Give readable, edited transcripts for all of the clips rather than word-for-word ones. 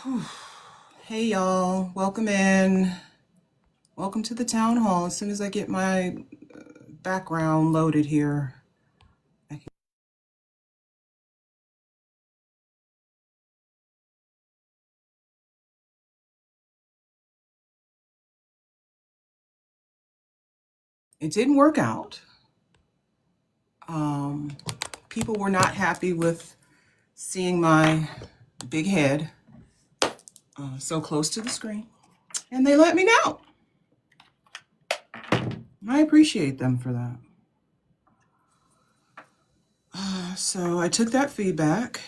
Whew. Hey y'all, welcome in. Welcome to the town hall. As soon as I get my background loaded here. It didn't work out. People were not happy with seeing my big head so close to the screen, and they let me know. I appreciate them for that. So I took that feedback,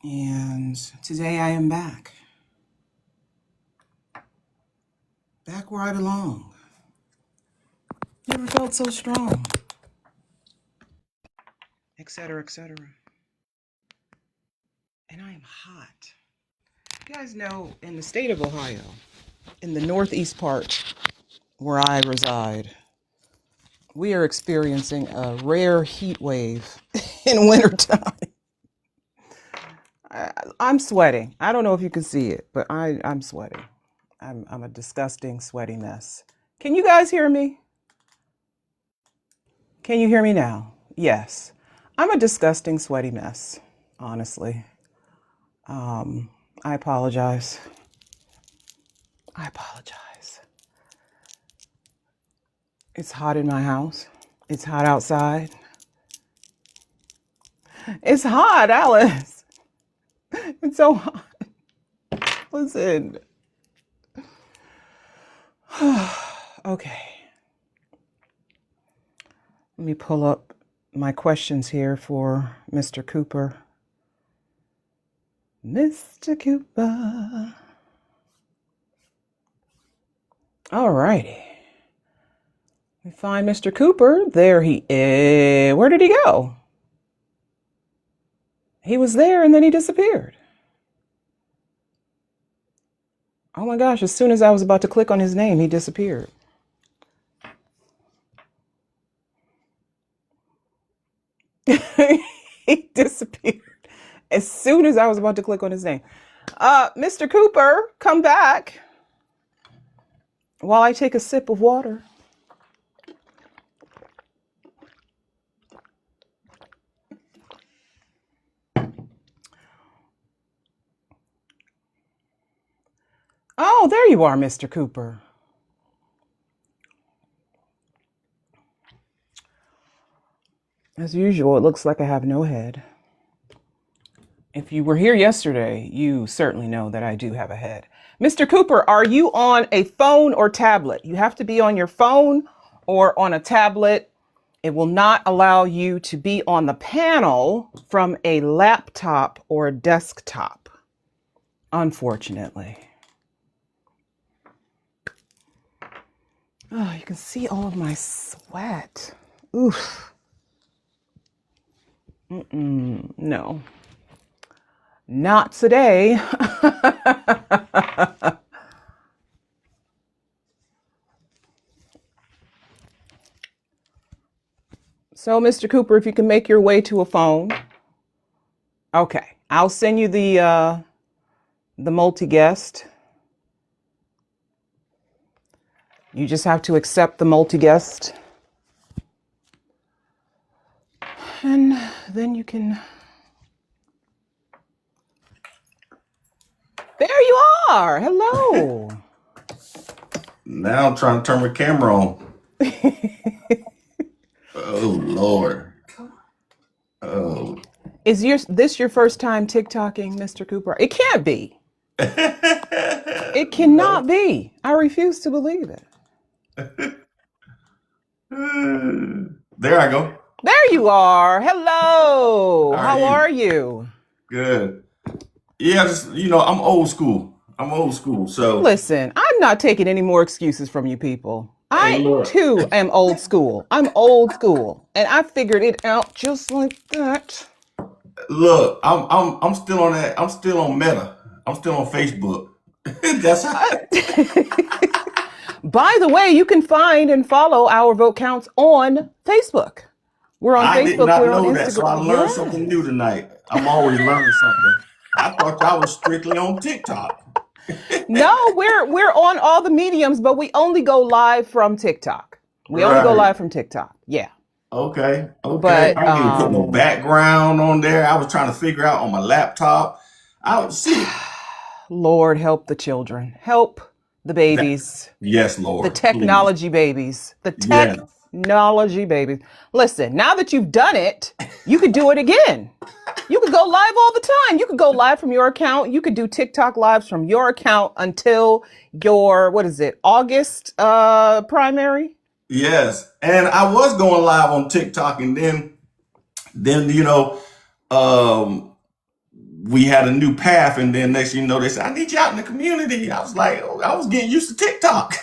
and today I am back. Back where I belong. Never felt so strong. Etc., etc. And I am hot. You guys know, in the state of Ohio, in the northeast part where I reside, we are experiencing a rare heat wave in wintertime. I'm sweating. I don't know if you can see it, but I'm sweating. I'm a disgusting, sweaty mess. Can you guys hear me? Can you hear me now? Yes. I'm a disgusting, sweaty mess, honestly. I apologize. I apologize. It's hot in my house. It's hot outside. It's hot, Alice. It's so hot. Listen. Okay. Let me pull up my questions here for Mr. Cooper. Mr. Cooper. All righty. We find Mr. Cooper. There he is. Where did he go? He was there and then he disappeared. Oh my gosh, as soon as I was about to click on his name, he disappeared. He disappeared as soon as I was about to click on his name. Mr. Cooper, come back while I take a sip of water. Oh, there you are, Mr. Cooper. As usual, it looks like I have no head. If you were here yesterday, you certainly know that I do have a head. Mr. Cooper, are you on a phone or tablet? You have to be on your phone or on a tablet. It will not allow you to be on the panel from a laptop or a desktop, unfortunately. Oh, you can see all of my sweat. Oof. No. Not today. So, Mr. Cooper, if you can make your way to a phone. Okay, I'll send you the multi-guest. You just have to accept the multi-guest. And then you can... There you are. Hello. Now I'm trying to turn my camera on. Oh, Lord. Oh. Is this your first time TikToking, Mr. Cooper? It can't be. It cannot be. I refuse to believe it. There I go. There you are. Hello. How are you? Good. Yeah, just, I'm old school. So listen, I'm not taking any more excuses from you people. Hey, I look. too am old school. I'm old school, and I figured it out just like that. Look, I'm still on that. I'm still on Meta. I'm still on Facebook. That's how. By the way, you can find and follow our vote counts on Facebook. We're on I Facebook. did not We're on know Instagram. that, so I learned something new tonight. I'm always learning something. I thought y'all was strictly on TikTok. No, we're on all the mediums, but we only go live from TikTok. We only go Right. live from TikTok. Yeah. Okay. Okay. But I didn't even put no background on there. I was trying to figure out on my laptop. I would see Lord help the children. Help the that. babies. Yes, The Lord, please. technology babies. The Yes. technology babies. Listen, now that you've done it, you could do it again. You could go live all the time. You could go live from your account. You could do TikTok lives from your account until your, what is it, August primary? Yes. And I was going live on TikTok, and then um we had a new path, and then next thing you know, they said, I need you out in the community. I was like, oh, I was getting used to TikTok.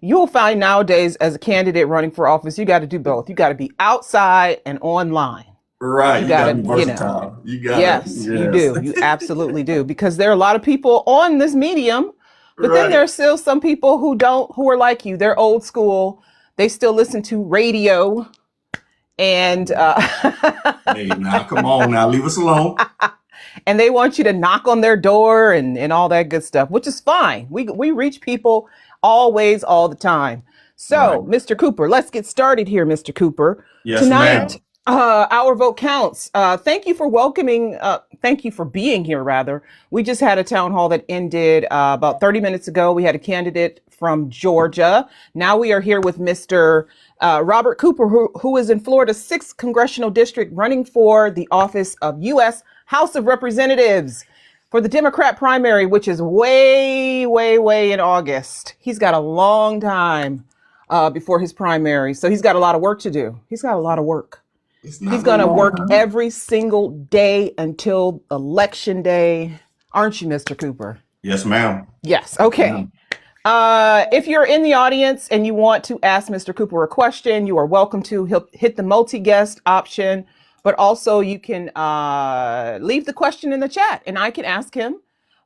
You'll find nowadays as a candidate running for office, you got to do both. You got to be outside and online. Right. You You got gotta to, be versatile. You gotta, yes, you yes. do. You absolutely do. Because there are a lot of people on this medium, but then there Right. are still some people who are like you. They're old school. They still listen to radio and, Hey, now come on now, leave us alone. and they want you to knock on their door and all that good stuff, which is fine. We reach people always, all the time. Right. So, Mr. Cooper, let's get started here, Mr. Cooper. Yes, Tonight, ma'am. our vote counts. Thank you for welcoming. Thank you for being here. Rather, we just had a town hall that ended about 30 minutes ago. We had a candidate from Georgia. Now we are here with Mr. Robert Cooper, who is in Florida's 6th congressional district, running for the office of U.S. House of Representatives for the Democrat primary, which is way, way, way in August. He's got a long time before his primary, so he's got a lot of work to do. He's got a lot of work. It's He's not no going to long work time. every single day until election day. Aren't you, Mr. Cooper? Yes, ma'am. Yes. Yes, Okay. ma'am. If you're in the audience and you want to ask Mr. Cooper a question, you are welcome to. He'll hit the multi-guest option, but also you can leave the question in the chat and I can ask him.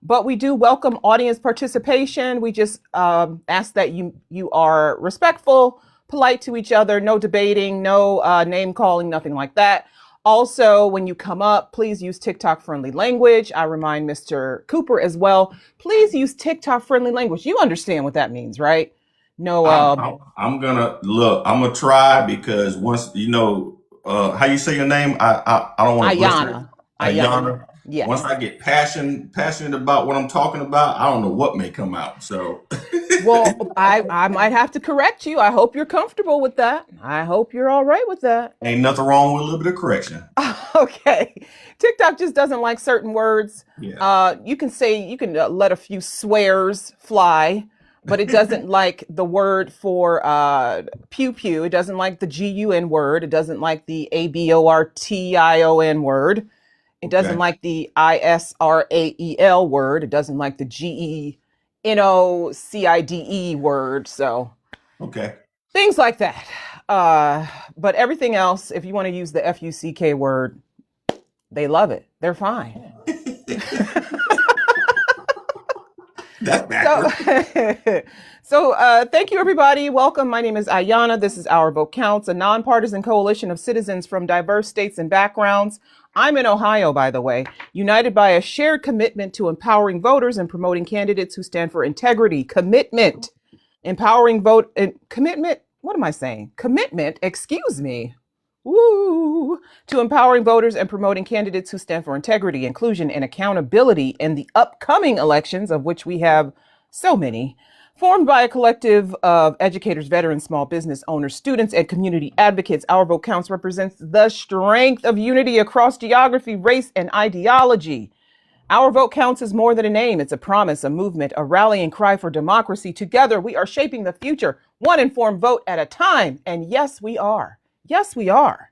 But we do welcome audience participation. We just ask that you are respectful, polite to each other, no debating, no name calling, nothing like that. Also, when you come up, please use TikTok friendly language. I remind Mr. Cooper as well. Please use TikTok friendly language. You understand what that means, right? No, I'm gonna look. I'm gonna try because once how you say your name, I don't want to butcher it. Ayana. Ayana. Ayana. Once Yes. I get passionate about what I'm talking about, I don't know what may come out. So Well, I might have to correct you. I hope you're comfortable with that. I hope you're all right with that. ain't nothing wrong with a little bit of correction. Okay. TikTok just doesn't like certain words. Yeah. You can let a few swears fly, but it doesn't like the word for pew pew. It doesn't like the GUN word. It doesn't like the ABORTION word. It doesn't Okay. like the ISRAEL word. It doesn't like the GENOCIDE word. So Okay. things like that. But everything else, if you want to use the FUCK word, they love it. They're fine. That's So, backwards. thank you, everybody. Welcome. My name is Ayana. This is Our Vote Counts, a nonpartisan coalition of citizens from diverse states and backgrounds. I'm in Ohio, by the way, united by a shared commitment to empowering voters and promoting candidates who stand for integrity, commitment, empowering vote and commitment. What am I saying? Commitment, excuse me. Woo! To empowering voters and promoting candidates who stand for integrity, inclusion, and accountability in the upcoming elections, of which we have so many, formed by a collective of educators, veterans, small business owners, students, and community advocates. Our Vote Counts represents the strength of unity across geography, race, and ideology. Our vote counts is more than a name. It's a promise, a movement, a rallying cry for democracy. Together, we are shaping the future, one informed vote at a time. And yes, we are. Yes, we are.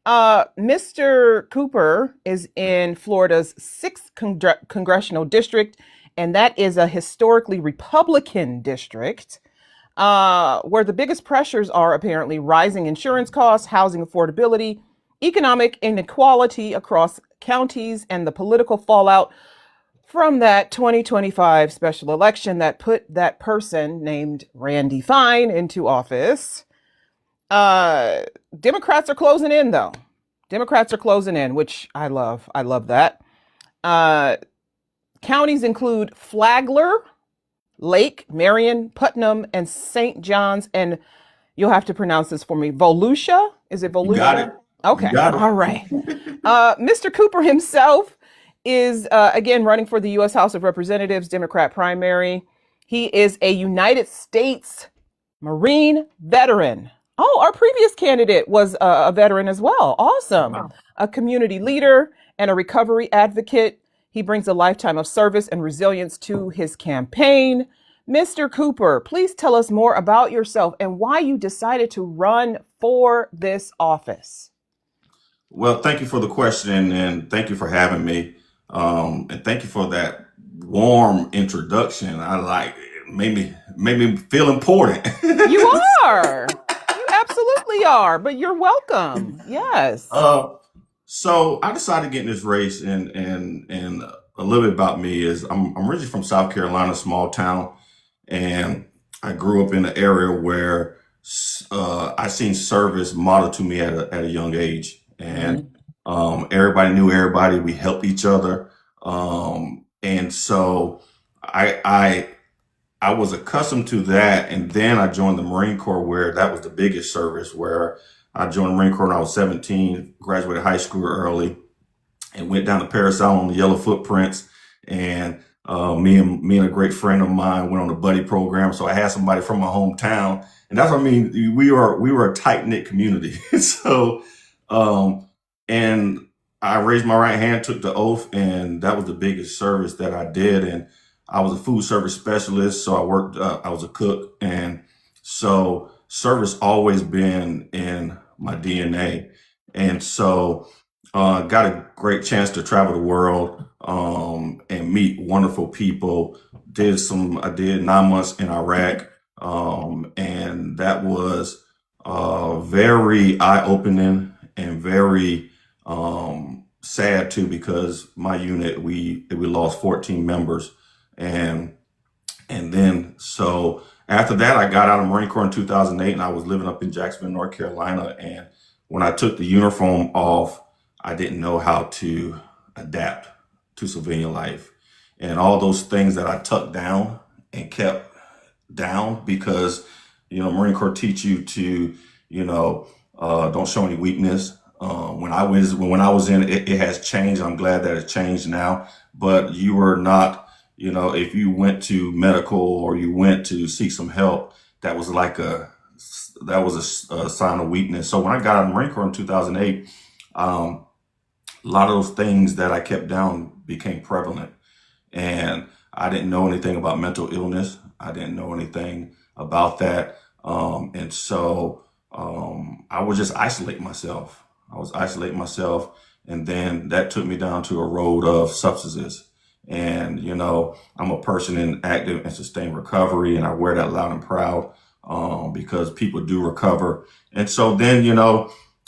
Mr. Cooper is in Florida's 6th congressional district, and that is a historically Republican district where the biggest pressures are apparently rising insurance costs, housing affordability, economic inequality across counties, and the political fallout from that 2025 special election that put that person named Randy Fine into office. Uh, Democrats are closing in, though. Democrats are closing in, which I love. I love that. Uh, Counties include Flagler, Lake, Marion, Putnam, and St. John's. And you'll have to pronounce this for me. Volusia? Is it You got it. Volusia? You Okay. got All right. Mr. Cooper himself is, again, running for the U.S. House of Representatives, Democrat primary. He is a United States Marine veteran. Oh, our previous candidate was a veteran as well. Awesome. it. A community leader and a recovery advocate. He brings a lifetime of service and resilience to his campaign. Mr. Cooper, please tell us more about yourself and why you decided to run for this office. Well, thank you for the question and thank you for having me. And thank you for that warm introduction. I like it. Made me feel important. You are. You absolutely are, but you're welcome. Yes. So I decided to get in this race, and a little bit about me is I'm originally from South Carolina, small town, and I grew up in an area where I seen service modeled to me at a young age, and everybody knew everybody. We helped each other, and so I I was accustomed to that, and then I joined the Marine Corps, where that was the biggest service. Where I joined the Marine Corps when I was 17, graduated high school early, and went down to Paris Island on the Yellow Footprints. And me and a great friend of mine went on a buddy program, so I had somebody from my hometown, and that's what I mean. We were a tight knit community. So, and I raised my right hand, took the oath, and that was the biggest service that I did. And I was a food service specialist, so I worked. I was a cook, and so service always been in my DNA. And so got a great chance to travel the world and meet wonderful people. I did 9 months in Iraq, and that was very eye opening and very sad too, because my unit we lost 14 members, and then so after that I got out of Marine Corps in 2008, and I was living up in Jacksonville, North Carolina. And when I took the uniform off, I didn't know how to adapt to civilian life, and all those things that I tucked down and kept down, because Marine Corps teach you to don't show any weakness. When I was in it, it has changed. I'm glad that it's changed now. But you were not, if you went to medical or you went to seek some help, that was a sign of weakness. So when I got out of the Marine Corps in 2008, a lot of those things that I kept down became prevalent. And I didn't know anything about mental illness. I didn't know anything about that. And so I would just isolate myself. I was isolating myself. And then that took me down to a road of substances. And, I'm a person in active and sustained recovery, and I wear that loud and proud because people do recover. And so then,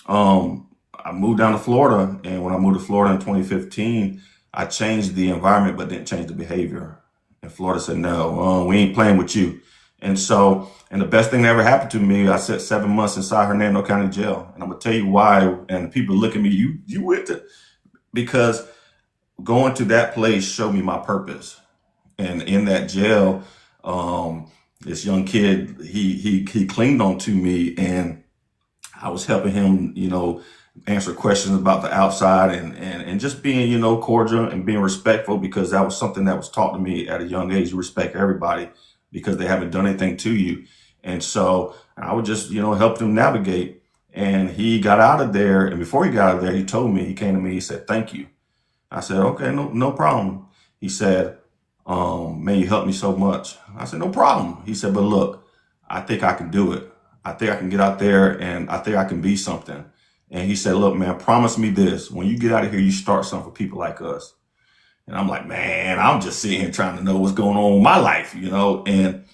I moved down to Florida. And when I moved to Florida in 2015, I changed the environment, but didn't change the behavior. And Florida said, no, we ain't playing with you. And the best thing that ever happened to me, I spent 7 months inside Hernando County Jail. And I'm going to tell you why. And people look at me, you went to, because going to that place showed me my purpose. And in that jail, this young kid, he clinged on to me, and I was helping him, answer questions about the outside, and just being, cordial and being respectful, because that was something that was taught to me at a young age. You respect everybody because they haven't done anything to you. And so I would just, help him navigate. And he got out of there. And before he got out of there, he came to me, he said, thank you. I said, okay, no problem. He said, man, you helped me so much. I said, no problem. He said, but look, I think I can do it. I think I can get out there, and I think I can be something. And he said, look, man, promise me this. When you get out of here, you start something for people like us. And I'm like, man, I'm just sitting here trying to know what's going on in my life, and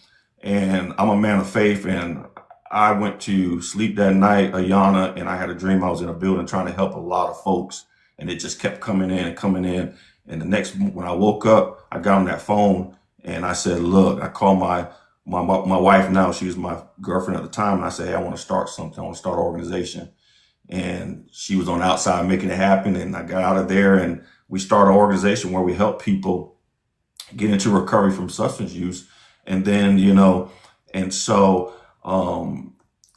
I'm a man of faith. And I went to sleep that night, Ayana, and I had a dream I was in a building trying to help a lot of folks. And it just kept coming in and coming in. And when I woke up, I got on that phone and I said, look, I called my wife now. She was my girlfriend at the time. And I said, hey, I want to start something. I want to start an organization. and she was on the outside making it happen. And I got out of there, and we started an organization where we help people get into recovery from substance use. And then, and so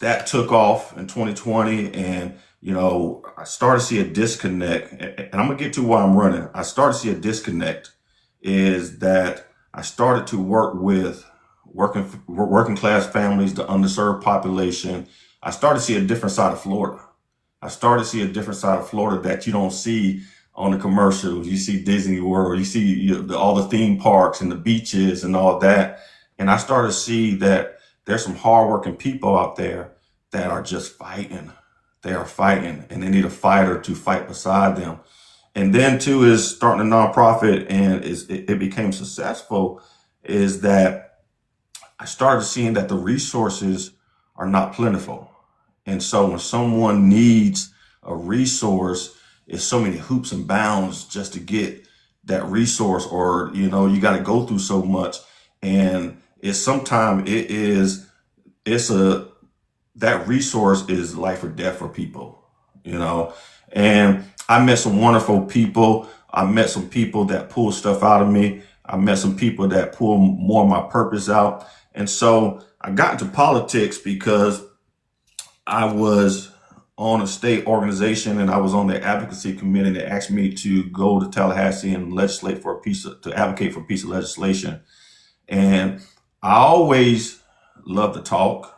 that took off in 2020. And, I started to see a disconnect. And I'm going to get to why I'm running. I started to see a disconnect is that I started to work with working class families, the underserved population. I started to see a different side of Florida. I started to see a different side of Florida that you don't see on the commercials. You see Disney World, you see all the theme parks and the beaches and all that. And I started to see that there's some hardworking people out there that are just fighting. They are fighting, and they need a fighter to fight beside them. And then too is starting a nonprofit, and it became successful, is that I started seeing that the resources are not plentiful. And so when someone needs a resource, it's so many hoops and bounds just to get that resource, or, you got to go through so much. And that resource is life or death for people, and I met some wonderful people. I met some people that pull stuff out of me. I met some people that pull more of my purpose out. And so I got into politics because I was on a state organization, and I was on the advocacy committee that asked me to go to Tallahassee and legislate to advocate for a piece of legislation. And I always loved to talk,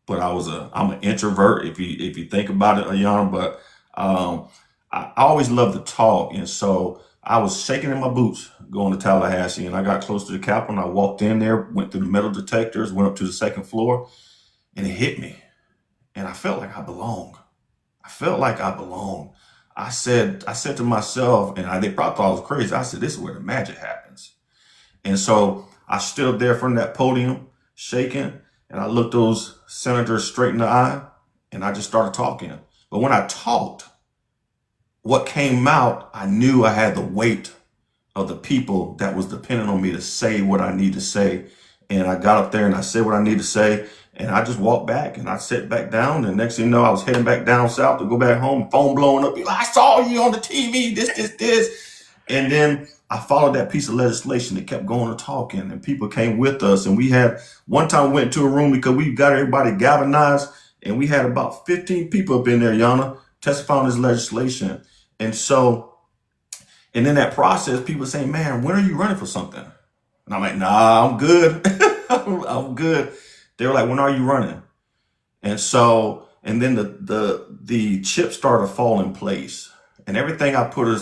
but I'm an introvert if you think about it, Ayana. But I always loved to talk, and so I was shaking in my boots going to Tallahassee, and I got close to the Capitol, and I walked in there, went through the metal detectors, went up to the second floor, and it hit me, and I felt like I belonged. I felt like I belonged. I said to myself, and they probably thought I was crazy. I said, "This is where the magic happens." And so I stood up there from that podium, shaking, and I looked those senators straight in the eye, and I just started talking. But when I talked, what came out, I knew I had the weight of the people that was dependent on me to say what I need to say. And I got up there and I said what I need to say. And I just walked back and I sat back down. And next thing you know, I was heading back down south to go back home, phone blowing up. I saw you on the TV, this. And then I followed that piece of legislation that kept going and talking, and people came with us. And we had one time we went into a room because we got everybody galvanized, and we had about 15 people up in there, Yana, testifying on this legislation. And so, and in that process, people saying, "Man, when are you running for something?" And I'm like, "Nah, I'm good." I'm good. They were like, "When are you running?" And so, and then the chips started to fall in place. And everything I put in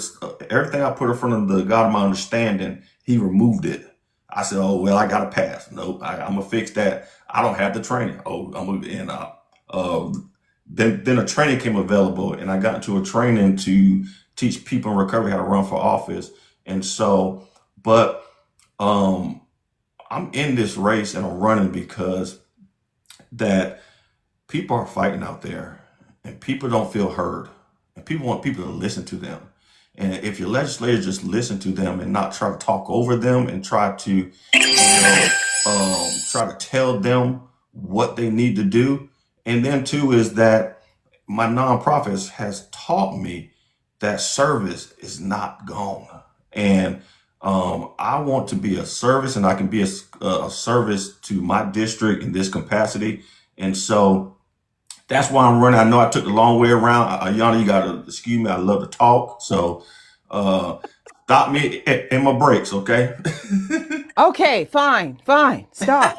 front of the God of my understanding, He removed it. I said, "Oh well, I got to pass. Nope, I'm gonna fix that. I don't have the training." Oh, I'm gonna and then a training came available, and I got into a training to teach people in recovery how to run for office. And so, but I'm in this race, and I'm running because that people are fighting out there, and people don't feel heard. And people want people to listen to them. And if your legislators just listen to them and not try to talk over them and try to tell them what they need to do. And then too is that my nonprofit has taught me that service is not gone. And I want to be a service, and I can be a service to my district in this capacity. And so that's why I'm running. I know I took the long way around. Ayana, you got to excuse me. I love to talk. So stop me in my breaks, okay? Okay, fine. Stop.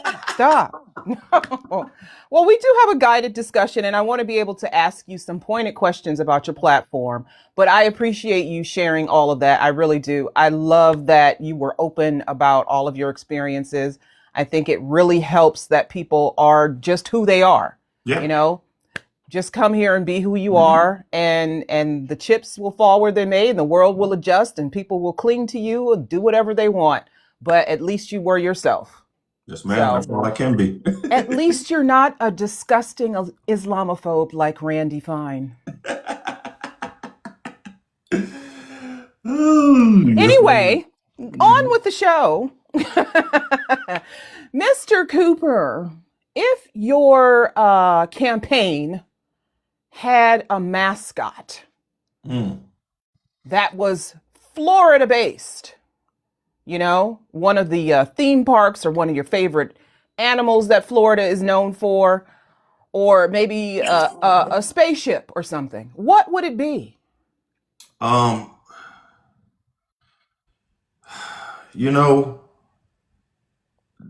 Well, we do have a guided discussion, and I want to be able to ask you some pointed questions about your platform. But I appreciate you sharing all of that. I really do. I love that you were open about all of your experiences. I think it really helps that people are just who they are. Yeah. Just come here and be who you are, and the chips will fall where they may, and the world will adjust, and people will cling to you and do whatever they want. But at least you were yourself. Yes, ma'am. That's all I can be. At least you're not a disgusting Islamophobe like Randy Fine. Anyway, on with the show. Mr. Cooper, if your campaign had a mascot Mm. that was Florida based, one of the theme parks or one of your favorite animals that Florida is known for, or maybe a spaceship or something, what would it be? Um, you know,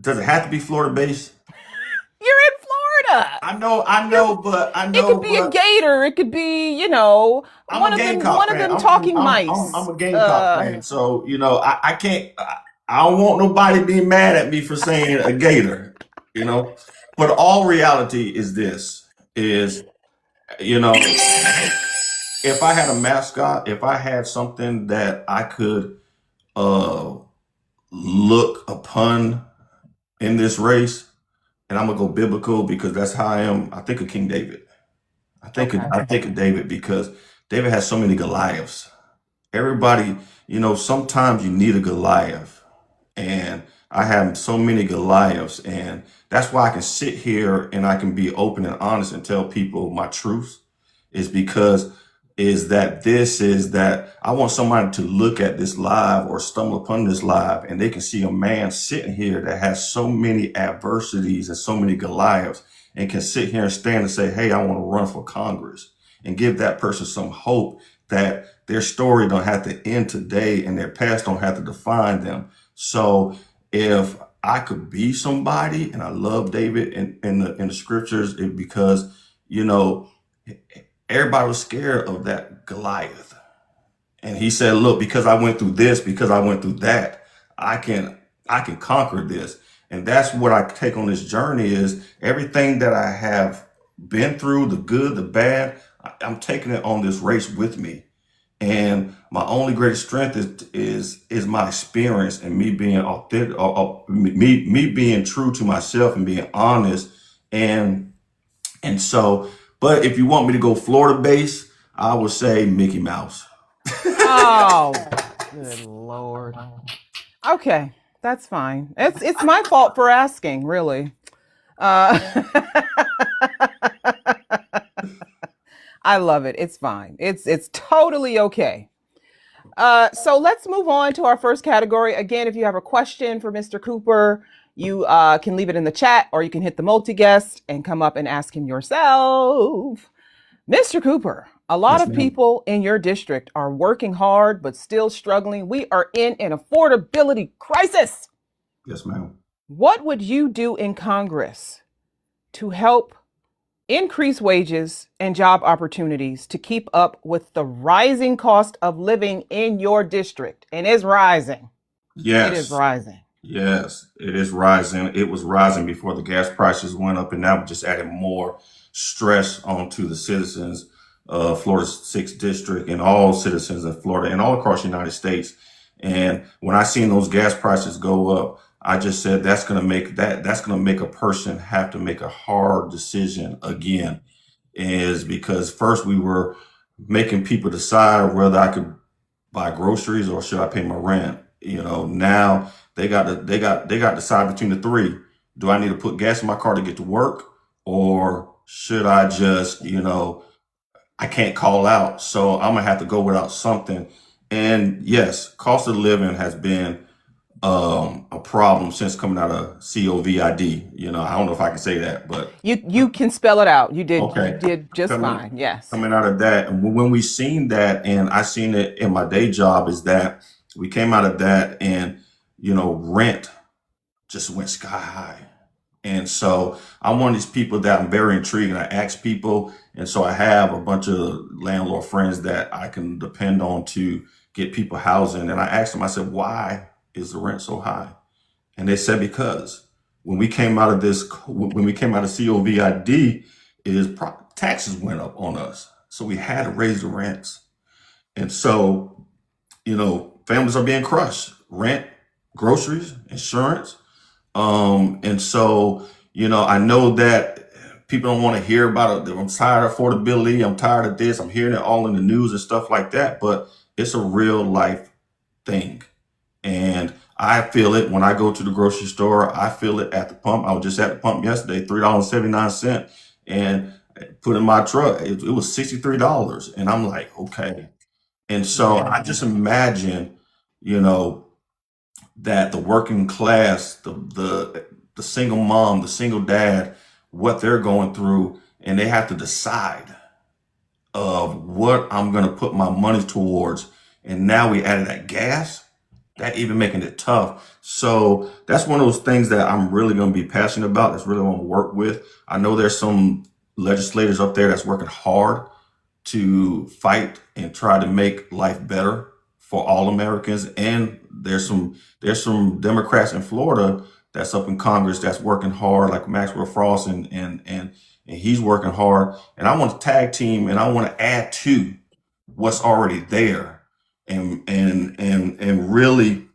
does it have to be Florida based? You're in Florida. I You're, it could know, be a but gator. It could be, I'm a one Gamecock of fan. them talking I'm mice. a Gamecock fan. So, I can't, I don't want nobody being mad at me for saying a Gator, you know. But all reality is this is, you know, if I had a mascot, if I had something that I could uh look upon in this race, and I'm gonna go biblical because that's how I am. I think of King David. Okay. I think of David because David has so many Goliaths. Everybody, sometimes you need a Goliath. And I have so many Goliaths. And that's why I can sit here and I can be open and honest and tell people my truth is because is that I want somebody to look at this live or stumble upon this live and they can see a man sitting here that has so many adversities and so many Goliaths and can sit here and stand and say, hey, I want to run for Congress and give that person some hope that their story don't have to end today and their past don't have to define them. So if I could be somebody, and I love David in the scriptures, because you know everybody was scared of that Goliath, and he said, "Look, because I went through this, because I went through that, I can conquer this." And that's what I take on this journey is everything that I have been through, the good, the bad. I'm taking it on this race with me. And my only greatest strength is my experience and me being authentic, me being true to myself and being honest. And so, but if you want me to go Florida based, I would say Mickey Mouse. Oh, good Lord. Okay, that's fine. It's my fault for asking, really. Uh, I love it. It's fine. It's totally okay. So let's move on to our first category. Again, if you have a question for Mr. Cooper, you can leave it in the chat or you can hit the multi guest and come up and ask him yourself. Mr. Cooper, a lot Yes, of ma'am. people in your district are working hard but still struggling. We are in an affordability crisis. Yes, ma'am. What would you do in Congress to help increase wages and job opportunities to keep up with the rising cost of living in your district? And it's rising. It is Yes. rising. Yes, it is rising. It was rising before the gas prices went up, and that just added more stress onto the citizens of Florida's 6th district and all citizens in Florida and all across the United States. And when I seen those gas prices go up, I just said that's gonna make a person have to make a hard decision again. Is because first we were making people decide whether I could buy groceries or should I pay my rent? Now they got to decide between the three. Do I need to put gas in my car to get to work, or should I just, I can't call out, so I'm gonna have to go without something. And yes, cost of living has been a problem since coming out of COVID. I don't know if I can say that, but You can spell it out. You okay, did just coming fine. Yes. coming out of that, and when we seen that, and I seen it in my day job, is that we came out of that, and rent just went sky high. And so I'm one of these people that I'm very intrigued, and I ask people, and so I have a bunch of landlord friends that I can depend on to get people housing. And I asked them, I said, why is the rent so high? And they said, because when we came out of COVID, taxes went up on us. So we had to raise the rents. And so, families are being crushed, rent, groceries, insurance. And so, I know that people don't want to hear about it. I'm tired of affordability. I'm tired of this. I'm hearing it all in the news and stuff like that, but it's a real life thing. And I feel it when I go to the grocery store. I feel it at the pump. I was just at the pump yesterday, $3.79. And put in my truck. It was $63, and I'm like, okay. And so Yeah. I just imagine, you know, that the working class, the single mom, the single dad, what they're going through, and they have to decide of what I'm going to put my money towards. And now we added that gas, that even making it tough. So that's one of those things that I'm really going to be passionate about. That's really want to work with. I know there's some legislators up there that's working hard to fight and try to make life better for all Americans. And there's some Democrats in Florida that's up in Congress that's working hard, like Maxwell Frost, and he's working hard. And I want to tag team, and I want to add to what's already there, and really,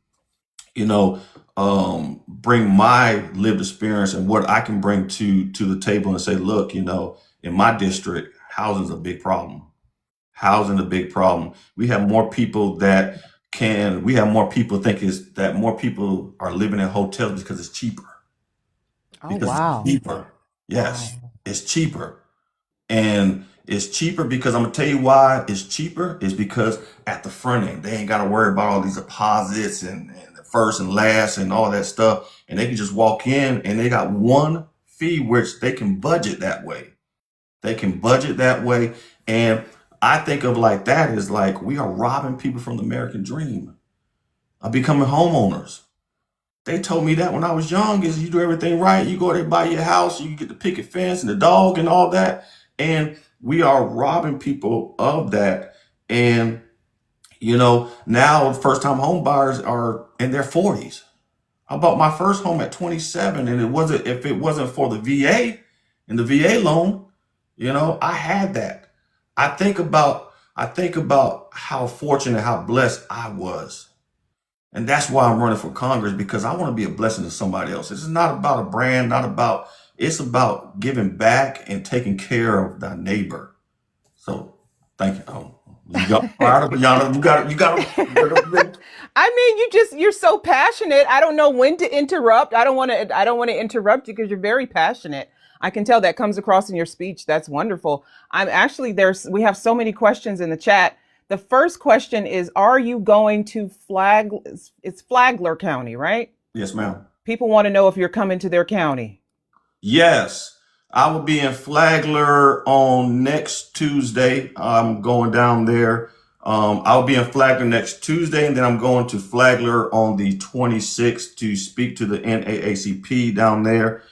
you know, bring my lived experience and what I can bring to the table and say, look, in my district, housing's a big problem. Housing a big problem. We have more people we have more people think is that more people are living in hotels because it's cheaper. Oh, Because it's wow. cheaper. Yes, Wow. it's cheaper. And it's cheaper because I'm gonna tell you why it's cheaper is because at the front end, they ain't gotta worry about all these deposits and the first and last and all that stuff. And they can just walk in and they got one fee which they can budget that way. They can budget that way. And I think of like that is like we are robbing people from the American dream of becoming homeowners. They told me that when I was young is you do everything right. You go there, buy your house, you get the picket fence and the dog and all that. And we are robbing people of that. And, now first time home buyers are in their 40s. I bought my first home at 27, and if it wasn't for the VA and the VA loan, I had that. I think about how fortunate, how blessed I was. And that's why I'm running for Congress because I want to be a blessing to somebody else. This is not about a brand, it's about giving back and taking care of thy neighbor. So thank you. You got fired up, Ayana. You got. I mean, you're so passionate. I don't know when to interrupt. I don't want to interrupt you because you're very passionate. I can tell that comes across in your speech. That's wonderful. I'm actually we have so many questions in the chat. The first question is, are you going to it's Flagler County, right? Yes, ma'am. People want to know if you're coming to their county. Yes, I will be in Flagler on next Tuesday. I'm going down there. I'll be in Flagler next Tuesday, and then I'm going to Flagler on the 26th to speak to the NAACP down there.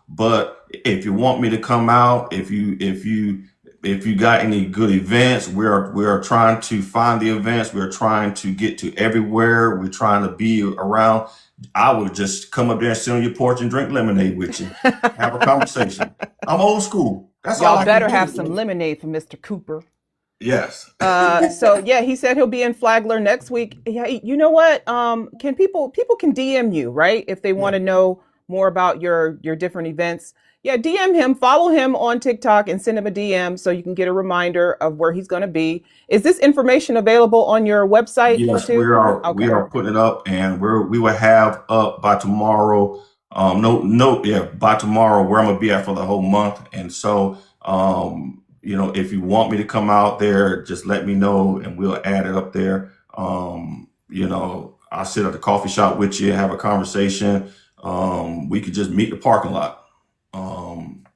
But if you want me to come out, if you got any good events, we are trying to find the events. We're trying to get to everywhere. We're trying to be around. I would just come up there and sit on your porch and drink lemonade with you, have a conversation. I'm old school. That's all Y'all I can better have some do. lemonade for Mr. Cooper. Yes. So yeah, he said he'll be in Flagler next week. Yeah, you know what? Can people can DM you, right? If they want Yeah. to know more about your different events. Yeah, DM him, follow him on TikTok and send him a DM so you can get a reminder of where he's going to be. Is this information available on your website Yes, we too? are we Okay. are putting it up, and we will have up by tomorrow. No, no, yeah, by tomorrow where I'm gonna be at for the whole month. And so, if you want me to come out there, just let me know, and we'll add it up there. I'll sit at the coffee shop with you, have a conversation. We could just meet in the parking lot,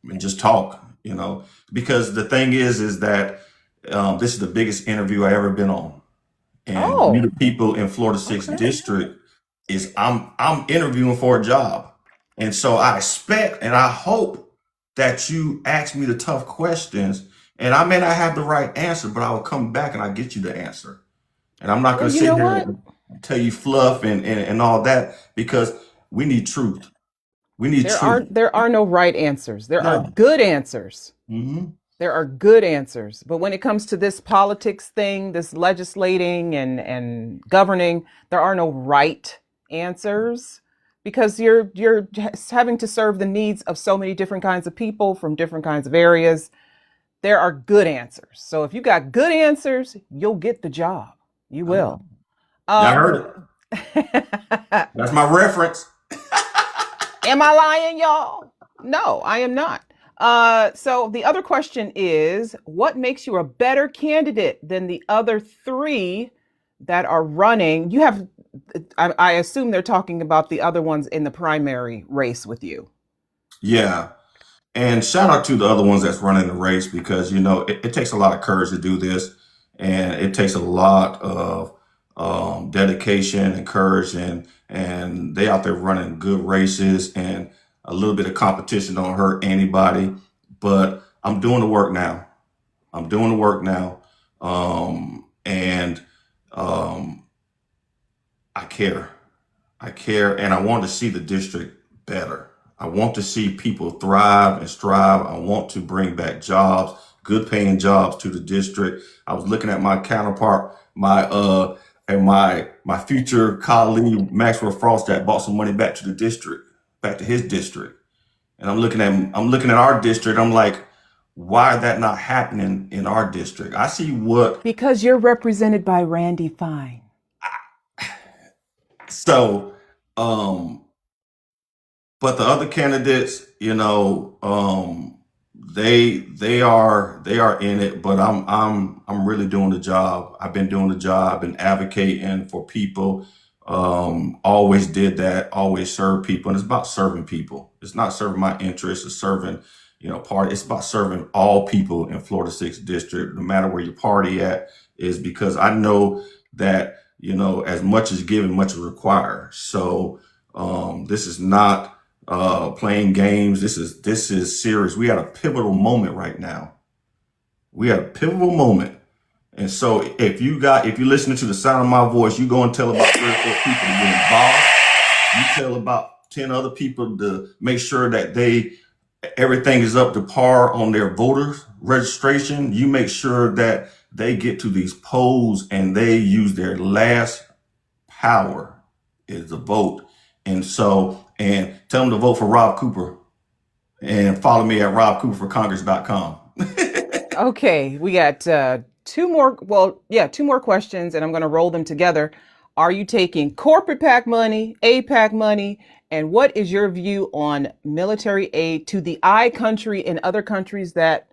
and just talk. Because the thing is that this is the biggest interview I ever been on. And you, Oh, the people in Florida Sixth okay. District, is I'm interviewing for a job, and so I expect and I hope that you ask me the tough questions, and I may not have the right answer, but I will come back and I'll get you the answer. And I'm not Well, going to you sit know here what? and tell you fluff and all that because we need truth. We need There are truth. there are no right answers. There are No. good answers. Hmm. There are good answers. But when it comes to this politics thing, this legislating and governing, there are no right answers because you're having to serve the needs of so many different kinds of people from different kinds of areas. There are good answers. So if you got good answers, you'll get the job. You I know. will. Y'all Um heard it. That's my reference. Am I lying, y'all? No, I am not. So the other question is, what makes you a better candidate than the other three that are running? You have, I assume they're talking about the other ones in the primary race with you. Yeah. And shout out to the other ones that's running the race because, it takes a lot of courage to do this. And it takes a lot of dedication and courage. And they out there running good races and a little bit of competition don't hurt anybody. But I'm doing the work now. I'm doing the work now. And I care. I care, and I want to see the district better. I want to see people thrive and strive. I want to bring back jobs, good paying jobs to the district. I was looking at my counterpart, my future colleague Maxwell Frost that brought some money back to the district, back to his district. And I'm looking at our district. I'm like, why is that not happening in our district? I see what Because you're represented by Randy Fine. so um but the other candidates, they are in it, but I'm really doing the job. I've been doing the job and advocating for people. Always did that, always served people, and it's about serving people. It's not serving my interests, it's serving, party. It's about serving all people in Florida 6th District, no matter where your party at, is because I know that, as much is given, much is required. So this is not playing games. This is serious. We had a pivotal moment right now. We had a pivotal moment. And so if you're listening to the sound of my voice, you go and tell about 3 or 4 people to get involved. You tell about 10 other people to make sure that everything is up to par on their voters registration. You make sure that they get to these polls and they use their last power is the vote. And tell them to vote for Rob Cooper and follow me at robcooperforcongress.com. Okay, we got two more. Well, yeah, two more questions, and I'm going to roll them together. Are you taking corporate PAC money, APAC money, and what is your view on military aid to the I country and other countries that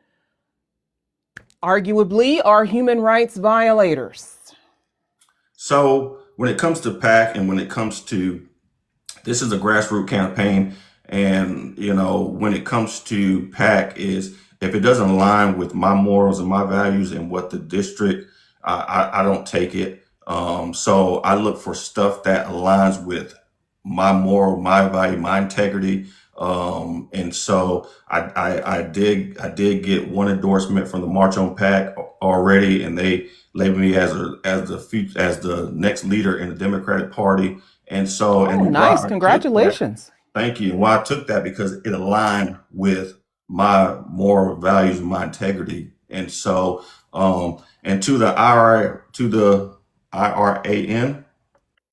arguably are human rights violators? So when it comes to PAC and when it comes to this is a grassroots campaign, and when it comes to PAC is if it doesn't align with my morals and my values and what the district, I don't take it. So I look for stuff that aligns with my moral, my value, my integrity. And so I did get one endorsement from the March on PAC already, and they labeled me as the next leader in the Democratic Party. And so, Oh, and why nice. I took that, Congratulations. thank you. And why I took that because it aligned with my moral values and my integrity. And so, and to the IRAN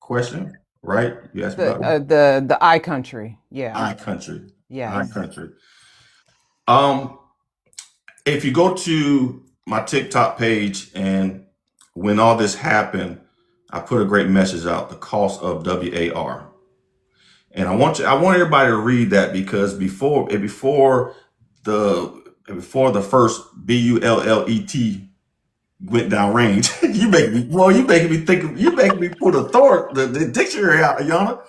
question, right? You asked me The about that. the I country. Yeah. I country, I Yes. country. Um, if you go to my TikTok page and when all this happened, I put a great message out, the cost of WAR. And I want everybody to read that because before the first BULLET went down range, you making me put the dictionary out, Ayana.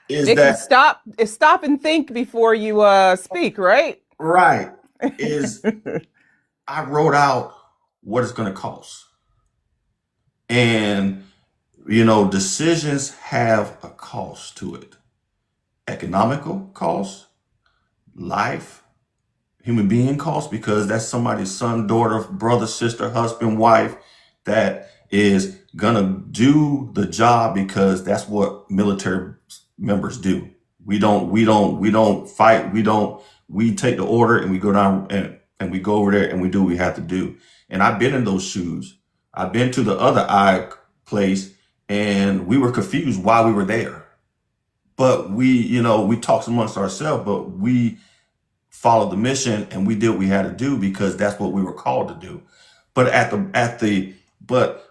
Is Nick, you that stop and think before you speak, right? right? Is I wrote out what it's going to cost, and decisions have a cost to it, economical cost, life, human being cost, because that's somebody's son, daughter, brother, sister, husband, wife that is gonna do the job because that's what military members do. We don't fight. We take the order and we go down and we go over there and we do what we have to do. And I've been in those shoes. I've been to the other I place and we were confused why we were there. But we talked amongst ourselves, but we followed the mission and we did what we had to do because that's what we were called to do. But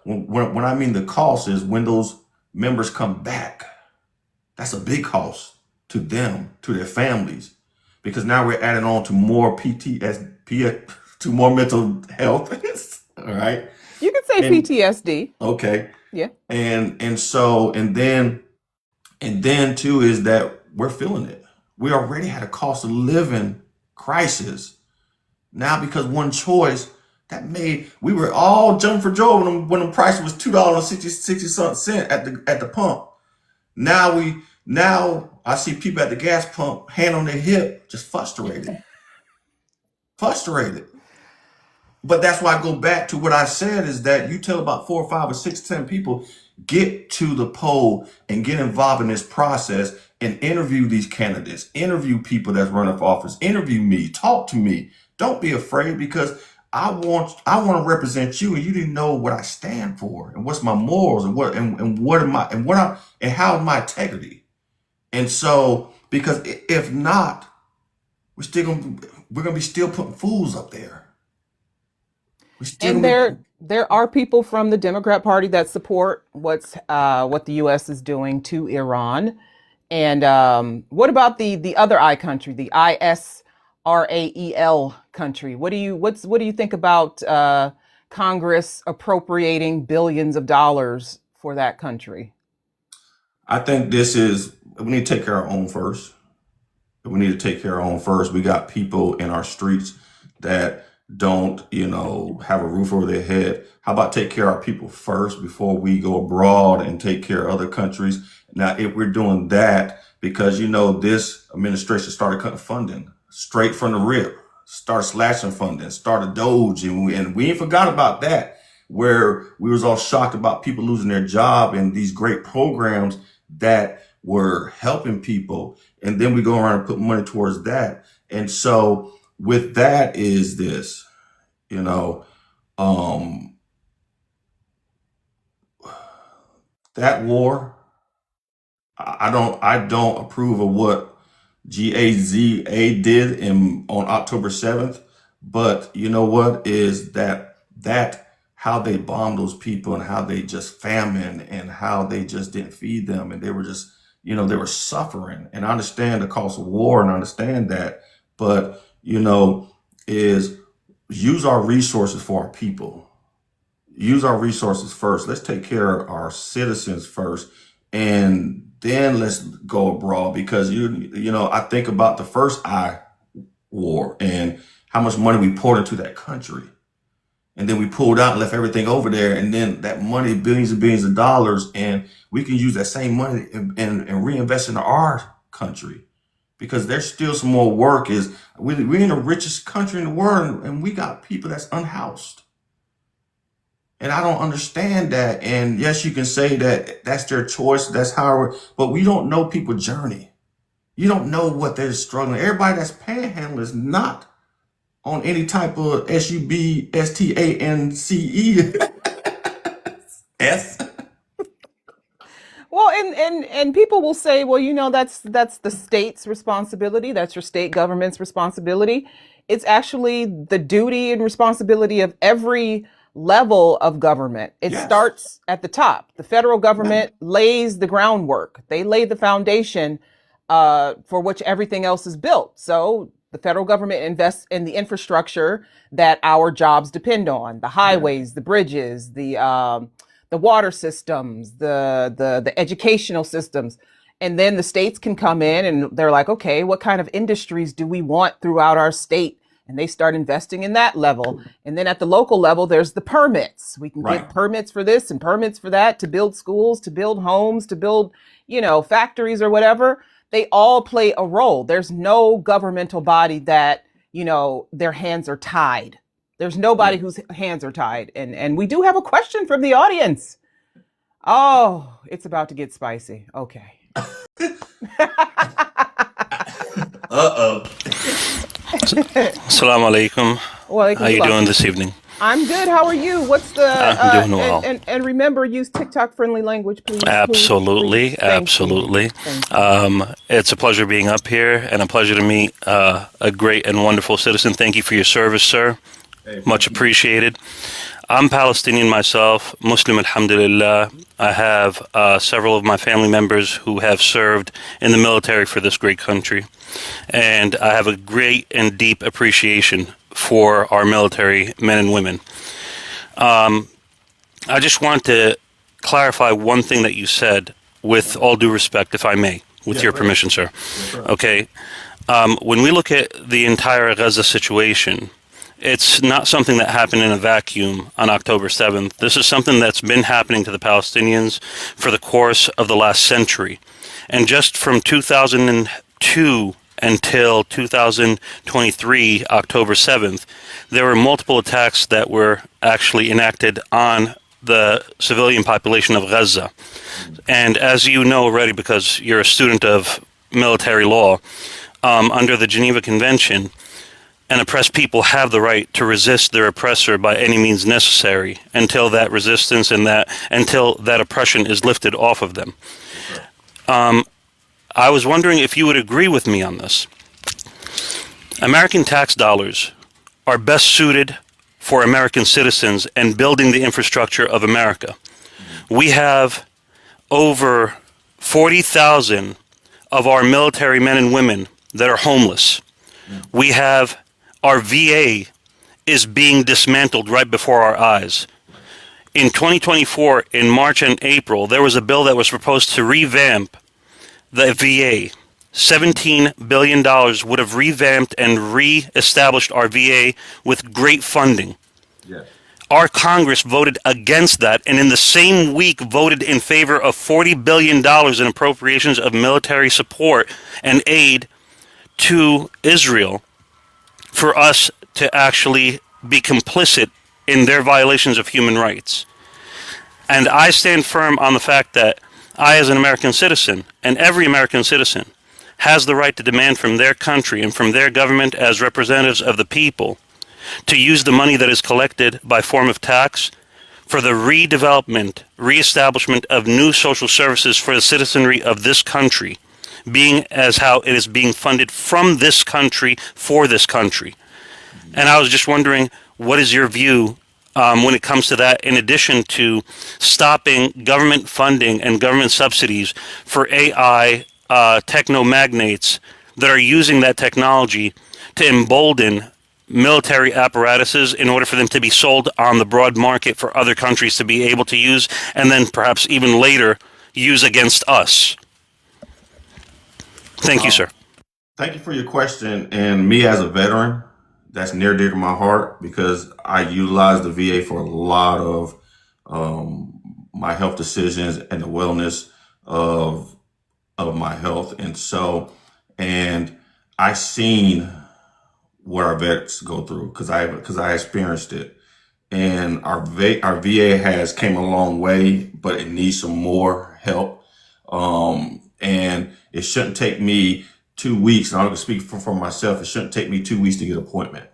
when I mean the cost is when those members come back, that's a big cost to them, to their families, because now we're adding on to more PTSD, to more mental health. All right. You could say And PTSD. okay. Yeah. And then too is that we're feeling it. We already had a cost of living crisis. Now because one choice that made we were all jumping for joy when the price was $2.60 at the pump. Now I see people at the gas pump, hand on their hip, just frustrated. Frustrated. But that's why I go back to what I said is that you tell about 4 or 5 or 6, 10 people, get to the poll and get involved in this process and interview these candidates, interview people that's running for office, interview me, talk to me. Don't be afraid, because I want to represent you, and you didn't know what I stand for and what's my morals and how is my integrity. And so, because if not, we're gonna be still putting fools up there. We're still And gonna be. there are people from the Democrat Party that support what the U.S. is doing to Iran. And what about the other I country, the ISRAEL country? What do you think about Congress appropriating billions of dollars for that country? I think we need to take care of our own first. We need to take care of our own first. We got people in our streets that don't, have a roof over their head. How about take care of our people first before we go abroad and take care of other countries? Now, if we're doing that, because, this administration started cutting funding straight from the rip, start slashing funding, start a Doge, and we ain't forgot about that, where we was all shocked about people losing their job and these great programs that were helping people. And then we go around and put money towards that. And so with that is this, um, that war, I don't approve of what GAZA did on October 7th. But you know what is that how they bombed those people and how they just famine and how they just didn't feed them, and they were just, they were suffering. And I understand the cost of war, and I understand that, but is use our resources for our people. Use our resources first. Let's take care of our citizens first, and then let's go abroad. Because I think about the first war and how much money we poured into that country, and then we pulled out and left everything over there, and then that money, billions and billions of dollars, and we can use that same money and reinvest in our country. Because there's still some more work. We're in the richest country in the world, and we got people that's unhoused. And I don't understand that. And yes, you can say that that's their choice. That's but we don't know people's journey. You don't know what they're struggling. Everybody that's panhandling is not on any type of SUBSTANCE. Well, and people will say, well, that's the state's responsibility. That's your state government's responsibility. It's actually the duty and responsibility of every level of government. It Yes. starts at the top. The federal Yeah. government lays the groundwork. They lay the foundation for which everything else is built. So the federal government invests in the infrastructure that our jobs depend on: the Yeah. highways, the bridges, the water systems, the educational systems. And then the states can come in and they're like, okay, what kind of industries do we want throughout our state? And they start investing in that level. And then at the local level, there's the permits. We can Right. get permits for this and permits for that, to build schools, to build homes, to build, factories or whatever. They all play a role. There's no governmental body that, their hands are tied. There's nobody Yeah. whose hands are tied. And we do have a question from the audience. Oh, it's about to get spicy. Okay. Uh-oh. Assalamu alaikum. How Walaikum you salam. doing this evening? I'm good. How are you? What's the I'm doing and, well. and and remember, use TikTok friendly language, please, please, Absolutely, please. Thank you. absolutely. Thank you. It's a pleasure being up here and a pleasure to meet a great and wonderful citizen. Thank you for your service, sir. Hey, Much thank you. appreciated. I'm Palestinian myself, Muslim, alhamdulillah. I have several of my family members who have served in the military for this great country. And I have a great and deep appreciation for our military men and women. I just want to clarify one thing that you said, with all due respect, if I may, with Yeah, your go ahead. permission, sir. Yes, sir. Okay. When we look at the entire Gaza situation, it's not something that happened in a vacuum on October 7th. This is something that's been happening to the Palestinians for the course of the last century. And just from 2002 until 2023, October 7th, there were multiple attacks that were actually enacted on the civilian population of Gaza. And as you know already, because you're a student of military law, under the Geneva Convention, an oppressed people have the right to resist their oppressor by any means necessary until that resistance and until that oppression is lifted off of them. I was wondering if you would agree with me on this. American tax dollars are best suited for American citizens and building the infrastructure of America. We have over 40,000 of our military men and women that are homeless. We have our VA is being dismantled right before our eyes. In 2024, in March and April, there was a bill that was proposed to revamp the VA. $17 billion would have revamped and re-established our VA with great funding. Yes. Our Congress voted against that, and in the same week voted in favor of $40 billion in appropriations of military support and aid to Israel for us to actually be complicit in their violations of human rights. And I stand firm on the fact that I, as an American citizen, and every American citizen, has the right to demand from their country and from their government as representatives of the people to use the money that is collected by form of tax for the redevelopment, reestablishment of new social services for the citizenry of this country, being as how it is being funded from this country for this country. And I was just wondering, what is your view when it comes to that, in addition to stopping government funding and government subsidies for AI techno magnates that are using that technology to embolden military apparatuses in order for them to be sold on the broad market for other countries to be able to use, and then perhaps even later use against us? Thank you, sir. Thank you for your question. And me as a veteran, that's near dear to my heart because I utilize the VA for a lot of my health decisions and the wellness of my health. And I seen what our vets go through because I experienced it. And our VA has came a long way, but it needs some more help. And it shouldn't take me 2 weeks. And I'm going to speak for myself. It shouldn't take me 2 weeks to get an appointment.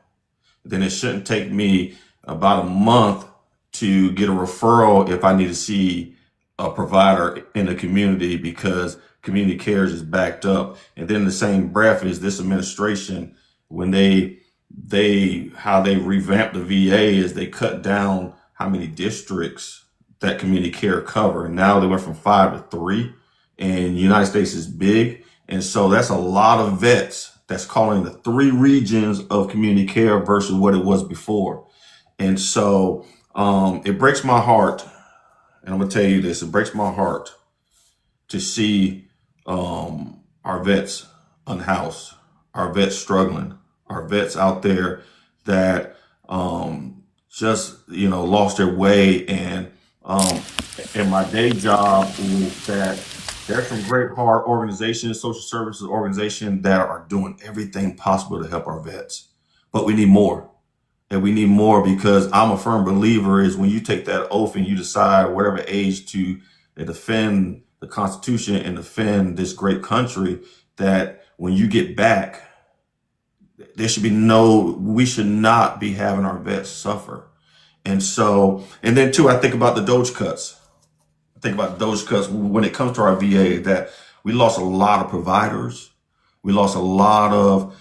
Then it shouldn't take me about a month to get a referral if I need to see a provider in the community because community cares is backed up. And then the same breath is this administration, when they how they revamped the VA is they cut down how many districts that community care cover. And now they went from 5 to 3, and the United States is big. And so that's a lot of vets that's calling the 3 regions of community care versus what it was before. And so it breaks my heart. And I'm going to tell you this, it breaks my heart to see our vets unhoused, our vets struggling, our vets out there that just, lost their way. And my day job is that there's some great hard organizations, social services organizations that are doing everything possible to help our vets. But we need more. And we need more because I'm a firm believer is when you take that oath and you decide whatever age to defend the Constitution and defend this great country, that when you get back, we should not be having our vets suffer. And then too, I think about the Doge cuts. When it comes to our VA, that we lost a lot of providers. We lost a lot of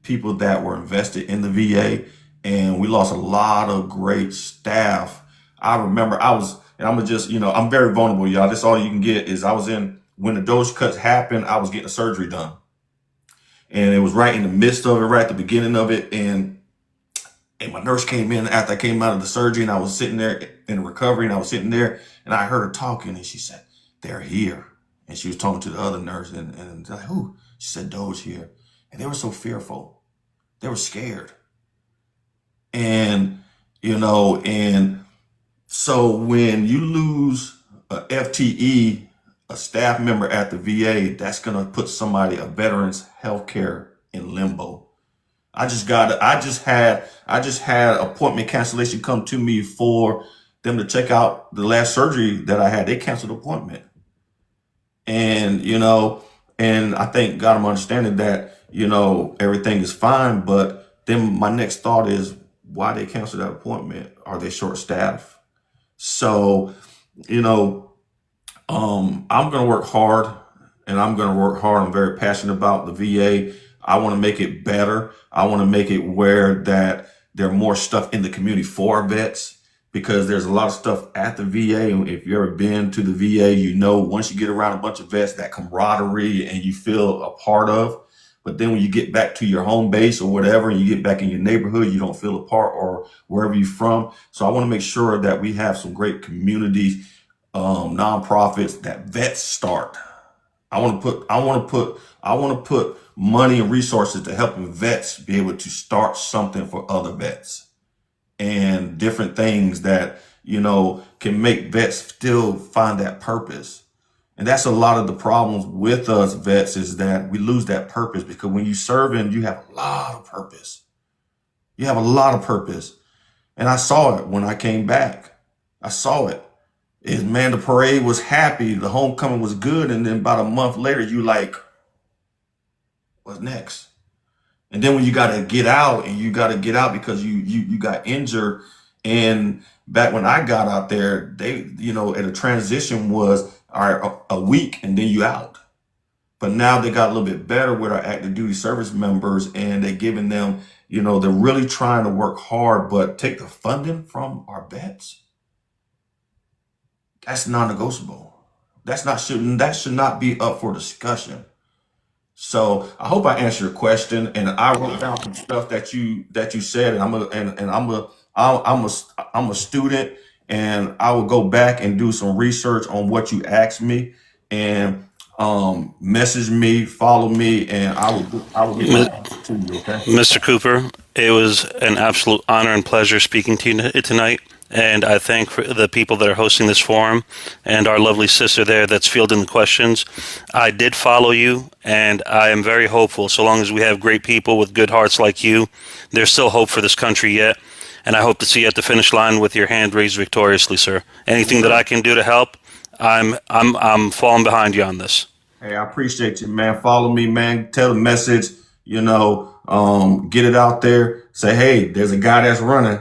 people that were invested in the VA. and we lost a lot of great staff. I remember and I'm gonna just, I'm very vulnerable, y'all. That's all you can get is when the Doge cuts happened, I was getting a surgery done. And it was right in the midst of it, right at the beginning of it. And my nurse came in after I came out of the surgery, and I was sitting there in recovery, and I was sitting there, and I heard her talking, and she said, "They're here." And she was talking to the other nurse, and like, "Who?" She said, "Doge here." And they were so fearful. They were scared. And, and so when you lose a FTE, a staff member at the VA, that's going to put a veteran's healthcare in limbo. I just had appointment cancellation come to me for them to check out the last surgery that I had. They canceled the appointment. And, and I thank God I'm understanding that, everything is fine. But then my next thought is, why they cancel that appointment? Are they short staffed? So, I'm going to work hard, and I'm going to work hard. I'm very passionate about the VA. I want to make it better. I want to make it where that there are more stuff in the community for our vets, because there's a lot of stuff at the VA. And if you've ever been to the VA, once you get around a bunch of vets, that camaraderie and you feel a part of. But then when you get back to your home base or whatever, and you get back in your neighborhood, you don't feel a part, or wherever you're from. So I want to make sure that we have some great communities, nonprofits that vets start. I want to put money and resources to helping vets be able to start something for other vets, and different things that, can make vets still find that purpose. And that's a lot of the problems with us vets, is that we lose that purpose, because when you serve in, you have a lot of purpose. You have a lot of purpose. And I saw it when I came back. I saw it. Man, the parade was happy. The homecoming was good. And then about a month later, you like, what's next? And then when you got to get out, because you got injured. And back when I got out there, they, at a transition was a week and then you out. But now they got a little bit better with our active duty service members, and they're giving them, they're really trying to work hard, but take the funding from our vets. That's non-negotiable. That should not be up for discussion. So I hope I answered your question, and I wrote down some stuff that you said, and I'm a student, and I will go back and do some research on what you asked me, and message me, follow me, and I will get my answer to you. Okay, Mr. Cooper, it was an absolute honor and pleasure speaking to you tonight. And I thank the people that are hosting this forum and our lovely sister there that's fielding the questions. I did follow you, and I am very hopeful. So long as we have great people with good hearts like you, there's still hope for this country yet. And I hope to see you at the finish line with your hand raised victoriously, sir. Anything that I can do to help, I'm falling behind you on this. Hey, I appreciate you, man. Follow me, man. Tell the message, get it out there. Say, hey, there's a guy that's running.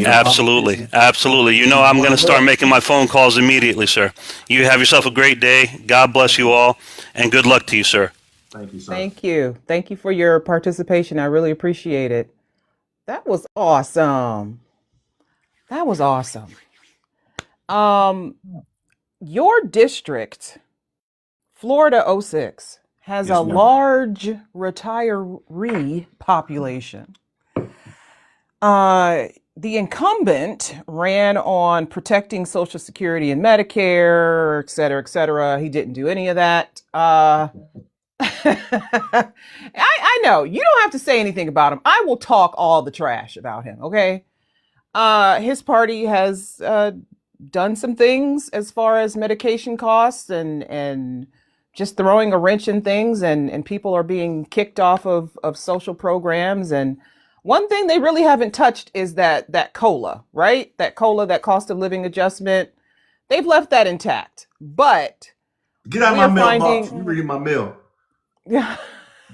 Absolutely. I'm going to start making my phone calls immediately, sir. You have yourself a great day. God bless you all, and good luck to you, sir. Thank you, sir. Thank you. Thank you for your participation. I really appreciate it. That was awesome. That was awesome. Your district, Florida 06, has a large retiree population. The incumbent ran on protecting Social Security and Medicare, et cetera, et cetera. He didn't do any of that. I know you don't have to say anything about him. I will talk all the trash about him. Okay. His party has done some things as far as medication costs and just throwing a wrench in things, and people are being kicked off of social programs. And one thing they really haven't touched is that COLA, right? That COLA, that cost of living adjustment. They've left that intact. But get out my mailbox. You reading my mail. Yeah.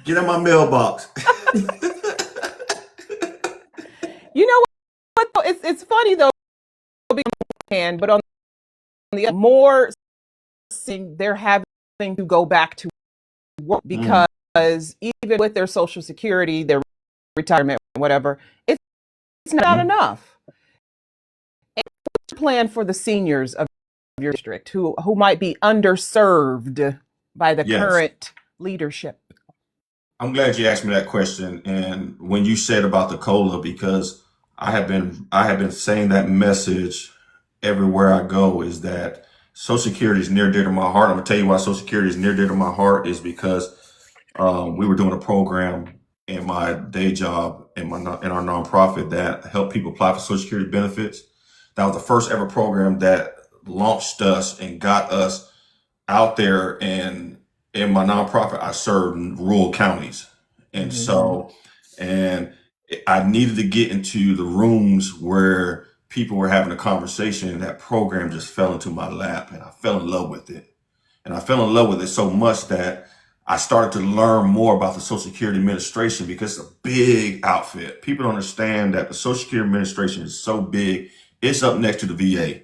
Get out my mailbox. You know what? It's funny though, but on the more, they're having to go back to work because even with their Social Security, their retirement, whatever, it's it's not enough. Plan for the seniors of your district who might be underserved by the Yes. current leadership? I'm glad you asked me that question. And when you said about the COLA, because I have been saying that message everywhere I go, is that Social Security is near dear to my heart. I'm gonna tell you why Social Security is near dear to my heart is because we were doing a program in my day job in our nonprofit that helped people apply for Social Security benefits. That was the first ever program that launched us and got us out there. And in my nonprofit, I served in rural counties. And so, and I needed to get into the rooms where people were having a conversation, and that program just fell into my lap, and I fell in love with it. And I fell in love with it so much that I started to learn more about the Social Security Administration, because it's a big outfit. People don't understand that the Social Security Administration is so big. It's up next to the VA.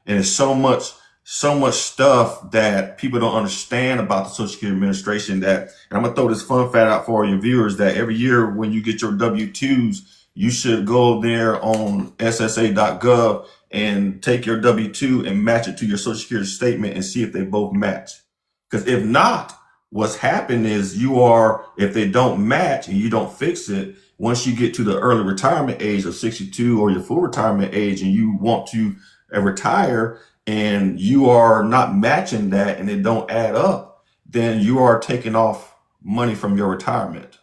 And it's so much stuff that people don't understand about the Social Security Administration that, and I'm gonna throw this fun fact out for your viewers, that every year when you get your W-2s, you should go there on ssa.gov and take your W-2 and match it to your Social Security statement and see if they both match. Because if not, what's happened is if they don't match and you don't fix it, once you get to the early retirement age of 62 or your full retirement age and you want to retire and you are not matching that and it don't add up, then you are taking off money from your retirement.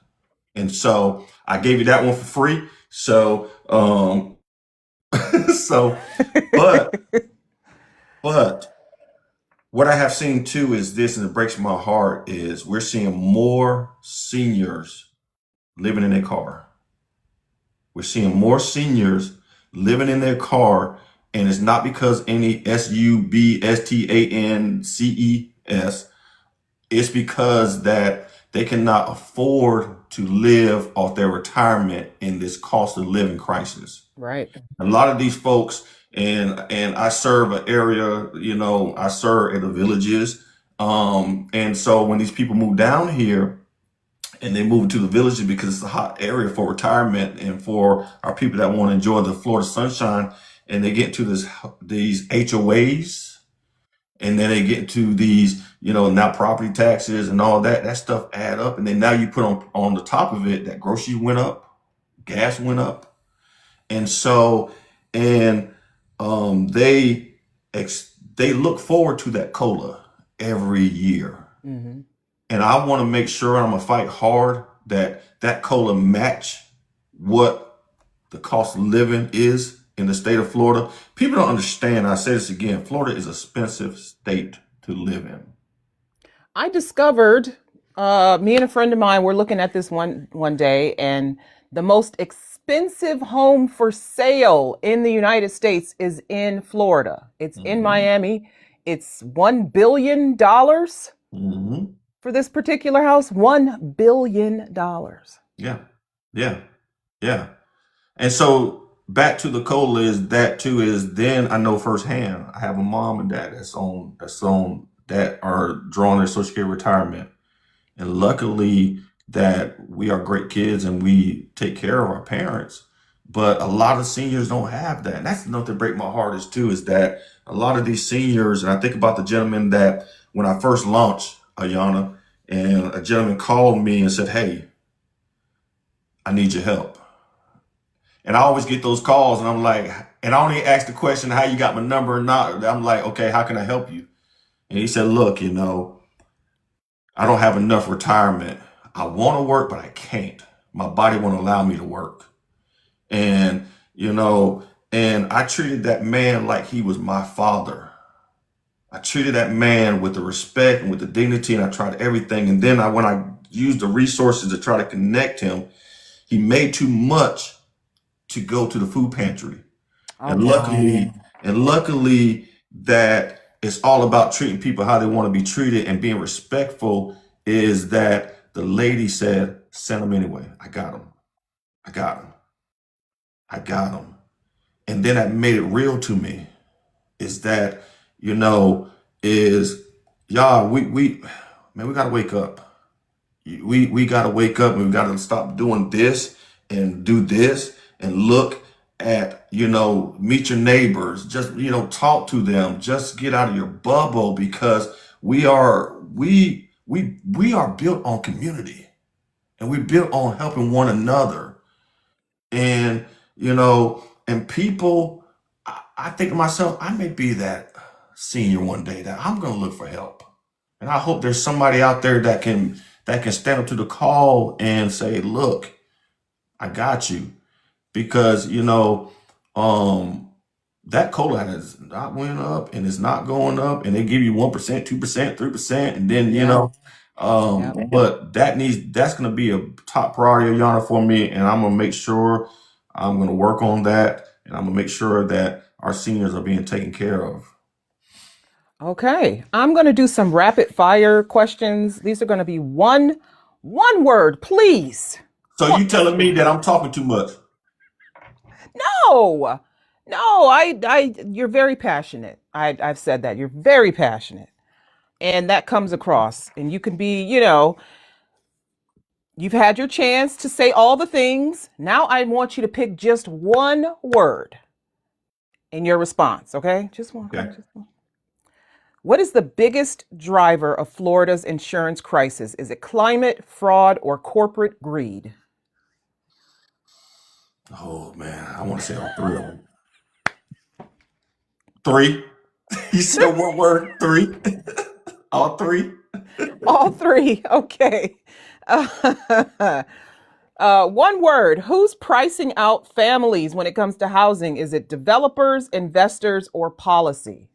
And so I gave you that one for free. So, but what I have seen too is this, and it breaks my heart, is we're seeing more seniors living in their car. We're seeing more seniors living in their car, and it's not because any SUBSTANCES. It's because that they cannot afford to live off their retirement in this cost of living crisis. Right. A lot of these folks, and I serve an area, I serve in the villages. And so when these people move down here and they move to the villages because it's a hot area for retirement and for our people that want to enjoy the Florida sunshine, and they get to these HOAs, and then they get to these, now property taxes and all that stuff add up. And then now you put on the top of it that groceries went up, gas went up. And so, they look forward to that COLA every year. Mm-hmm. And I want to make sure, I'm going to fight hard that COLA match what the cost of living is in the state of Florida. People don't understand. I say this again, Florida is an expensive state to live in. I discovered, me and a friend of mine were looking at this one day, and the most expensive home for sale in the United States is in Florida. It's in Miami. It's $1 billion for this particular house. $1 billion. Yeah. And so back to the COLA is then I know firsthand. I have a mom and dad that are drawing their Social Security retirement. And luckily that we are great kids and we take care of our parents. But a lot of seniors don't have that. And that's enough to break my heart is that a lot of these seniors, and I think about the gentleman that when I first launched Ayana, and a gentleman called me and said, "Hey, I need your help." And I always get those calls, and I'm like, and I only ask the question, how you got my number or not. I'm like, okay, how can I help you? And he said, "Look, I don't have enough retirement. I want to work, but I can't. My body won't allow me to work." And, and I treated that man like he was my father. I treated that man with the respect and with the dignity, and I tried everything. And then when I used the resources to try to connect him, he made too much to go to the food pantry. And luckily that it's all about treating people how they want to be treated and being respectful, is that the lady said, "Send them anyway. I got them. And then that made it real to me, is that, y'all, we got to wake up. We got to wake up, and we got to stop doing this and do this and look at, meet your neighbors, just, talk to them, just get out of your bubble, because we are built on community, and we're built on helping one another. And, and people, I think to myself, I may be that senior one day that I'm going to look for help. And I hope there's somebody out there that can stand up to the call and say, look, I got you. Because, that COLA has not went up and it's not going up, and they give you 1%, 2%, 3%. And then, Yeah. but that's going to be a top priority, Ayana, for me. And I'm going to make sure I'm going to work on that. And I'm going to make sure that our seniors are being taken care of. Okay. I'm going to do some rapid fire questions. These are going to be one word, please. So you telling me that I'm talking too much? No. No, you're very passionate. I've said that. You're very passionate. And that comes across. And you can be, you've had your chance to say all the things. Now I want you to pick just one word in your response, okay? Just one. Okay. Just one. What is the biggest driver of Florida's insurance crisis? Is it climate, fraud, or corporate greed? Oh man, I want to say all three of them. Three? You said one word? Three? All three? All three. Okay. One word. Who's pricing out families when it comes to housing? Is it developers, investors, or policy?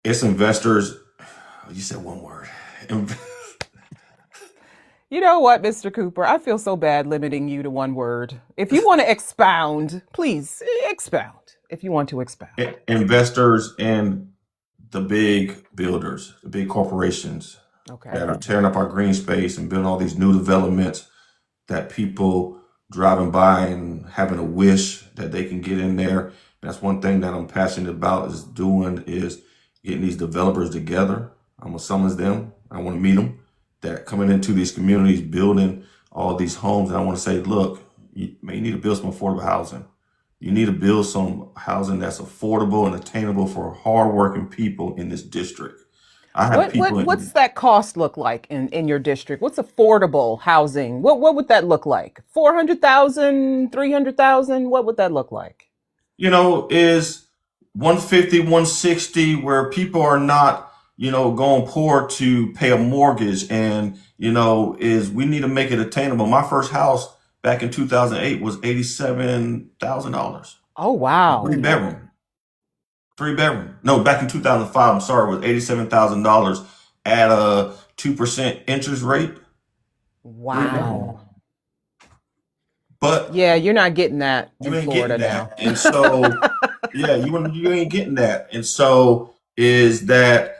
It's investors. You said one word. You know what, Mr. Cooper? I feel so bad limiting you to one word. If you want to expound, please expound. If you want to expound. Investors and the big builders, the big corporations Okay. that are tearing up our green space and building all these new developments that people driving by and having a wish that they can get in there. That's one thing that I'm passionate about is getting these developers together. I'm gonna summons them. I want to meet them that coming into these communities, building all these homes. And I want to say, look, you need to build some affordable housing. You need to build some housing that's affordable and attainable for hardworking people in this district. I have people. What's that cost look like in your district? What's affordable housing? What would that look like? 400,000, 300,000? What would that look like? Is 150, 160, where people are not, going poor to pay a mortgage, and, is we need to make it attainable. My first house back in 2008 was $87,000. Oh, wow. Three bedroom. No, back in 2005, I'm sorry, it was $87,000 at a 2% interest rate. Wow. But yeah, you're not getting that you in ain't Florida getting now. that. And so, yeah, you ain't getting that. And so is that,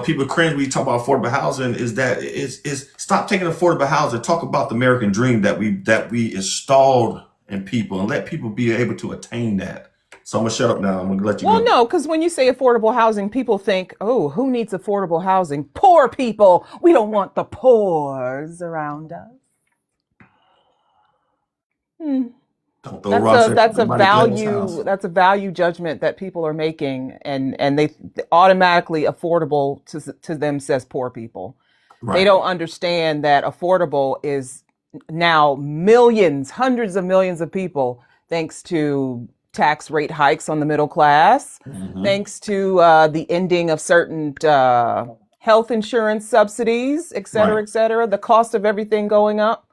people cringe when you talk about affordable housing, is stop taking affordable housing, talk about the American dream that we installed in people, and let people be able to attain that. So I'm gonna shut up now. I'm gonna let you Well, go. no, because when you say affordable housing, people think, oh, who needs affordable housing? Poor people. We don't want the poors around us. Don't throw rocks at That's a somebody else's house. value judgment that people are making, and they automatically affordable to them says poor people. They Right. don't understand that affordable is now millions, hundreds of millions of people, thanks to tax rate hikes on the middle class, Hmm. thanks to the ending of certain health insurance subsidies, Right. et cetera, the cost of everything going up.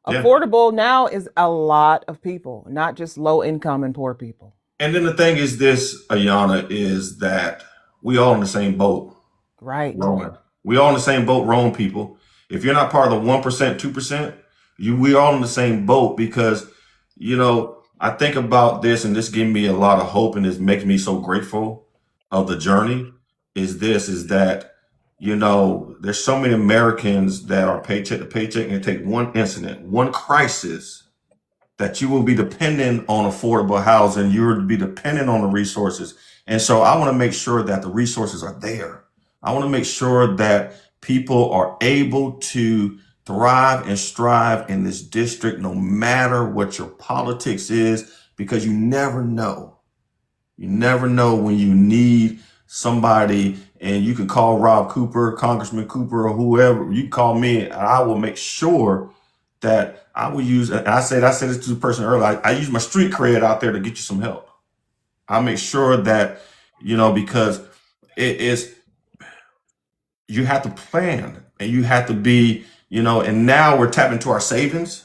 Yeah. Affordable now is a lot of people, not just low income and poor people. And then the thing is this, Ayana, is that we all in the same boat. Right. Rowing. We all in the same boat, rowing, people. If you're not part of the 1%, 2%, we all in the same boat, because, I think about this, and this gives me a lot of hope, and this makes me so grateful of the journey, is that, there's so many Americans that are paycheck to paycheck, and take one incident, one crisis, that you will be dependent on affordable housing. You will be dependent on the resources. And so I want to make sure that the resources are there. I want to make sure that people are able to thrive and strive in this district, no matter what your politics is, because you never know. You never know when you need somebody, and you can call Rob Cooper, Congressman Cooper, or whoever. You call me, and I will make sure that I will use. And I said this to the person earlier. I use my street cred out there to get you some help. I make sure that because it is, you have to plan, and you have to be, and now we're tapping into our savings.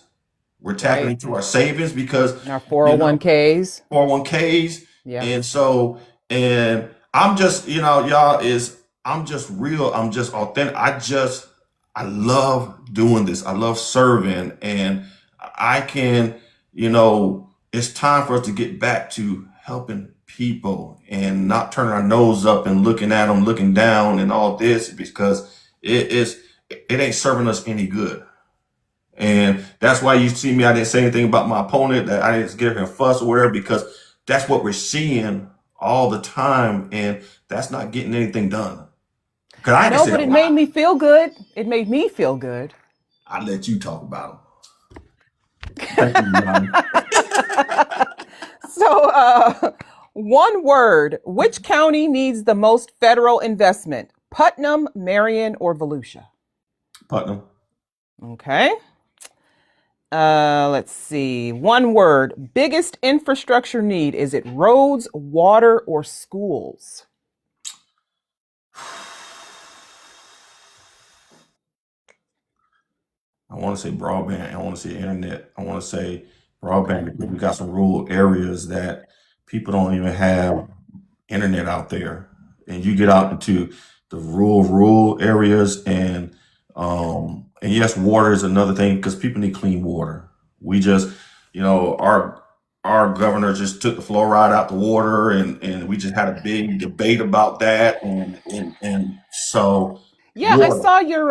We're tapping Right. into our savings because And our 401ks. 401ks. Yeah. And so, and I'm just, y'all, I'm just real. I'm just authentic. I love doing this. I love serving, and I can, it's time for us to get back to helping people and not turning our nose up and looking at them, looking down and all this, because it ain't serving us any good. And that's why you see me, I didn't say anything about my opponent, that I didn't give him fuss or whatever, because that's what we're seeing all the time, and that's not getting anything done. Because I No, but it made me feel good. It made me feel good. I let you talk about them. Thank you, Johnny. So, one word. Which county needs the most federal investment? Putnam, Marion, or Volusia? Putnam. Okay. Let's see. One word. Biggest infrastructure need. Is it roads, water, or schools? I want to say broadband. I want to say internet. I want to say broadband, because we got some rural areas that people don't even have internet out there. And you get out into the rural areas, and yes, water is another thing, because people need clean water. We just, our governor just took the fluoride out the water, and we just had a big debate about that, and so Yeah, I water. saw your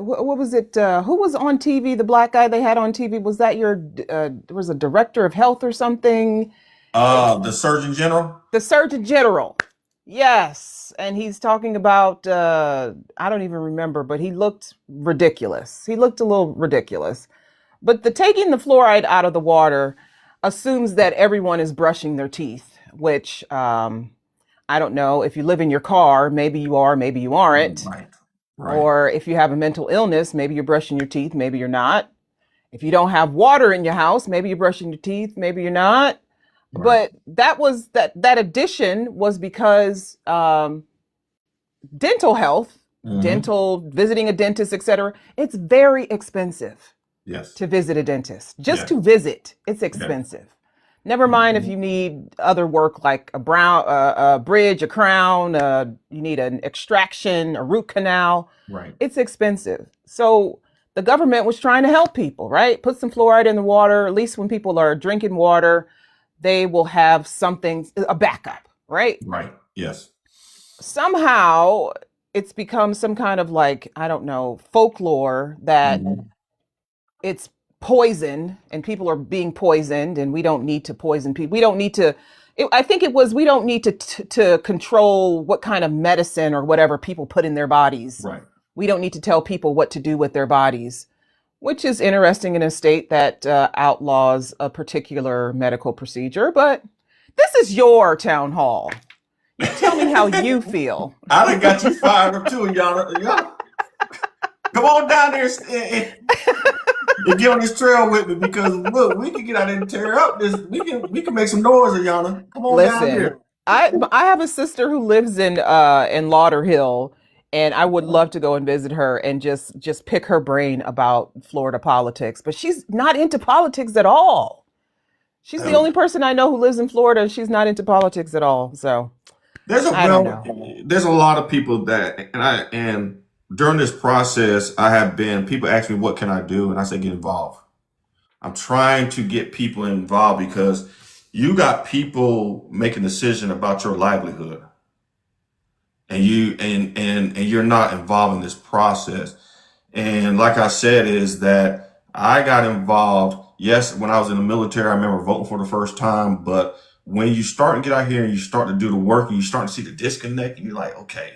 what was it? Who was on TV? The black guy they had on TV, was that your there was a director of health or something? The Surgeon General. The Surgeon General. Yes, and he's talking about I don't even remember, but he looked ridiculous. He looked a little ridiculous. But the taking the fluoride out of the water assumes that everyone is brushing their teeth, which I don't know. If you live in your car, maybe you are, maybe you aren't. Right. Or if you have a mental illness, maybe you're brushing your teeth, maybe you're not. If you don't have water in your house, maybe you're brushing your teeth, maybe you're not. Right. But that addition was because dental health, dental, visiting a dentist, etc. It's very expensive Yes. to visit a dentist. Just Yes. to visit, it's expensive. Never mind if you need other work like a bridge, a crown, you need an extraction, a root canal. Right. It's expensive. So the government was trying to help people, right? Put some fluoride in the water. At least when people are drinking water, they will have something, a backup, right? Right. Yes. Somehow it's become some kind of like, I don't know, folklore that it's poison and people are being poisoned, and we don't need to poison people. We don't need to, I think it was, we don't need to control what kind of medicine or whatever people put in their bodies. Right. We don't need to tell people what to do with their bodies, which is interesting in a state that outlaws a particular medical procedure. But this is your town hall. You tell me how you feel. I done got you fired up too, Ayana. Come on down there and get on this trail with me, because look, we can get out there and tear up this. We can make some noise, Ayana. Come on down Listen, here. I have a sister who lives in Lauderhill, and I would love to go and visit her and just pick her brain about Florida politics. But she's not into politics at all. She's the only person I know who lives in Florida. She's not into politics at all. So I don't know. There's a lot of people that, and during this process, people ask me, what can I do? And I say, get involved. I'm trying to get people involved, because you got people making a decision about your livelihood, and you're not involved in this process. And like I said, is that I got involved. Yes, when I was in the military, I remember voting for the first time. But when you start to get out here and you start to do the work, and you start to see the disconnect, and you're like, okay,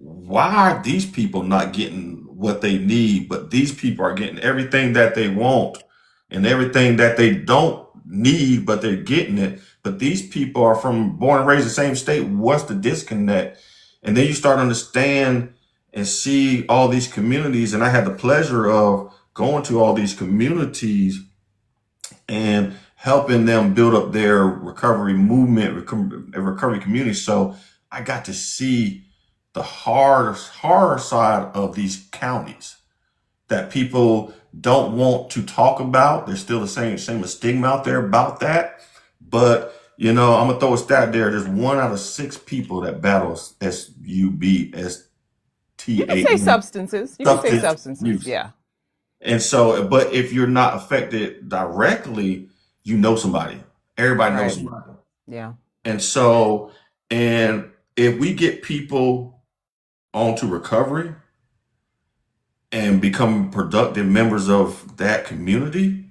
why are these people not getting what they need, but these people are getting everything that they want and everything that they don't need, but they're getting it. But these people are born and raised in the same state. What's the disconnect? And then you start to understand and see all these communities. And I had the pleasure of going to all these communities and helping them build up their recovery movement, recovery community. So I got to see the horror side of these counties that people don't want to talk about. There's still the same stigma out there about that. But I'm gonna throw a stat there. There's 1 out of 6 people that battles SUB, You can say substances. You can say substances. use. Yeah. And so, but if you're not affected directly, you know somebody. Everybody knows somebody. Yeah. And so, and if we get people onto recovery and become productive members of that community,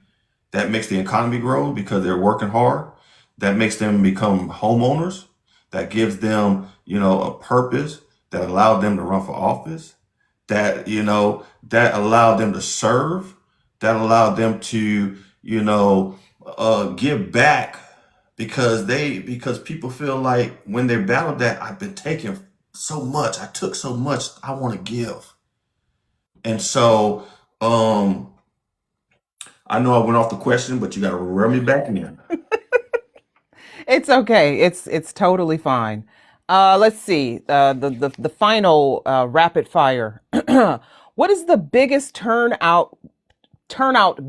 that makes the economy grow because they're working hard. That makes them become homeowners. That gives them, a purpose that allowed them to run for office. That, that allowed them to serve. That allowed them to, give back because people feel like when they battle that I've been taking so much, I took so much, I want to give. And so, I know I went off the question, but you got to reel me back in. It's okay. It's totally fine. Let's see. The final rapid fire. What is the biggest turnout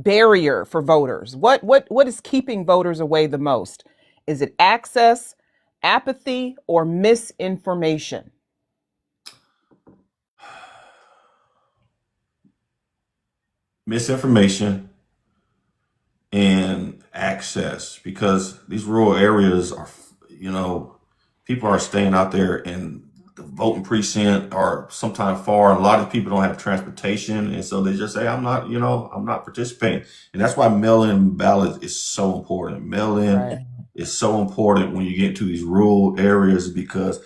barrier for voters? What is keeping voters away the most? Is it access, apathy, or misinformation? Misinformation and access, because these rural areas are, people are staying out there and the voting precinct are sometimes far. And a lot of people don't have transportation. And so they just say, I'm not participating. And that's why mail-in ballot is so important. Mail-in is so important when you get into these rural areas because,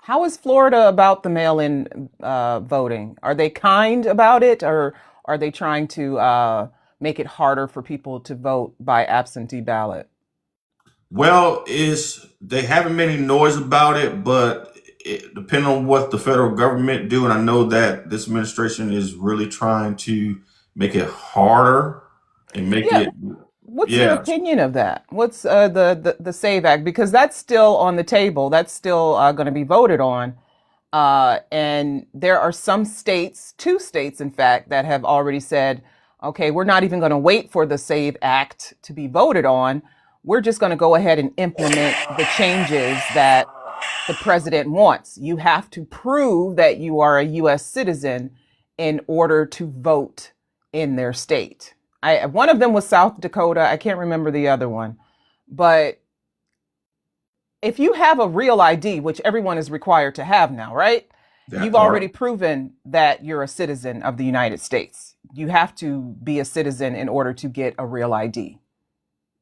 how is Florida about the mail-in voting? Are they kind about it, or are they trying to make it harder for people to vote by absentee ballot? Well, they haven't made any noise about it, but depending on what the federal government do, and I know that this administration is really trying to make it harder and make it. What's your opinion of that? What's the SAVE Act? Because that's still on the table. That's still going to be voted on. And there are some states, 2 states, in fact, that have already said, okay, we're not even going to wait for the SAVE Act to be voted on. We're just going to go ahead and implement the changes that the president wants. You have to prove that you are a U.S. citizen in order to vote in their state. One of them was South Dakota. I can't remember the other one. But if you have a real ID, which everyone is required to have now, right? You've already proven that you're a citizen of the United States. You have to be a citizen in order to get a real ID.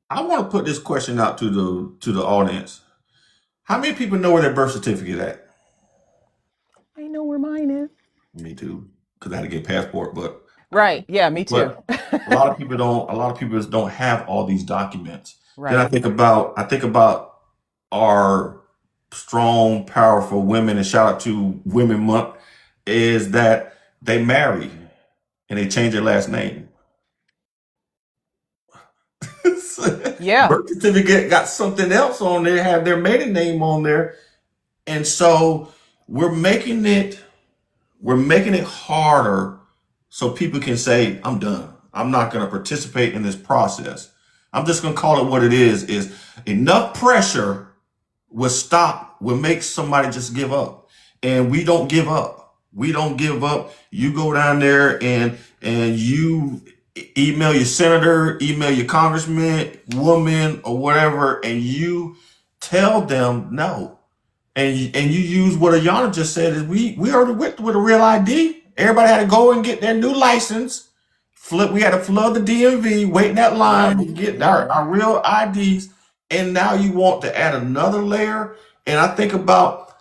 I want to put this question out to the audience. How many people know where their birth certificate at? I know where mine is. Me too, because I had to get a passport, but right, yeah, me too. a lot of people don't have all these documents. Right. Then I think about our strong, powerful women, and shout out to Women Month, is that they marry and they change their last name. Yeah. Birth certificate got something else on there, have their maiden name on there. And so we're making it harder so people can say, I'm done. I'm not going to participate in this process. I'm just going to call it what it is enough pressure will make somebody just give up. And we don't give up. We don't give up. You go down there and you email your senator, email your congressman, woman, or whatever, and you tell them no. And you use what Ayana just said is we already went with a real ID. Everybody had to go and get their new license. We had to flood the DMV, wait in that line to get our real IDs. And now you want to add another layer. And I think about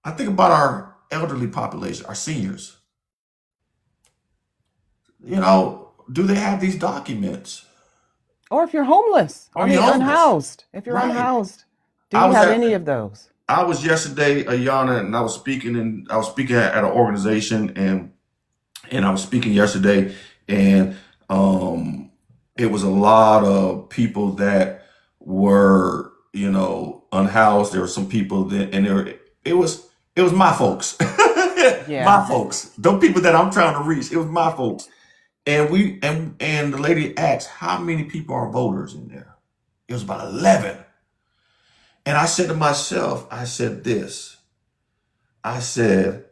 I think about our elderly population, our seniors. Do they have these documents? Or if you're homeless, Are you homeless? unhoused, if you're Right. unhoused, do I you was have at any of those? I was yesterday, Ayana, and I was speaking at an organization, and I was speaking yesterday, and it was a lot of people that were, unhoused. There were some people that, and it was my folks, Yeah. my folks, the people that I'm trying to reach. It was my folks, and and the lady asked how many people are voters in there. It was about 11, and I said to myself, I said this. I said,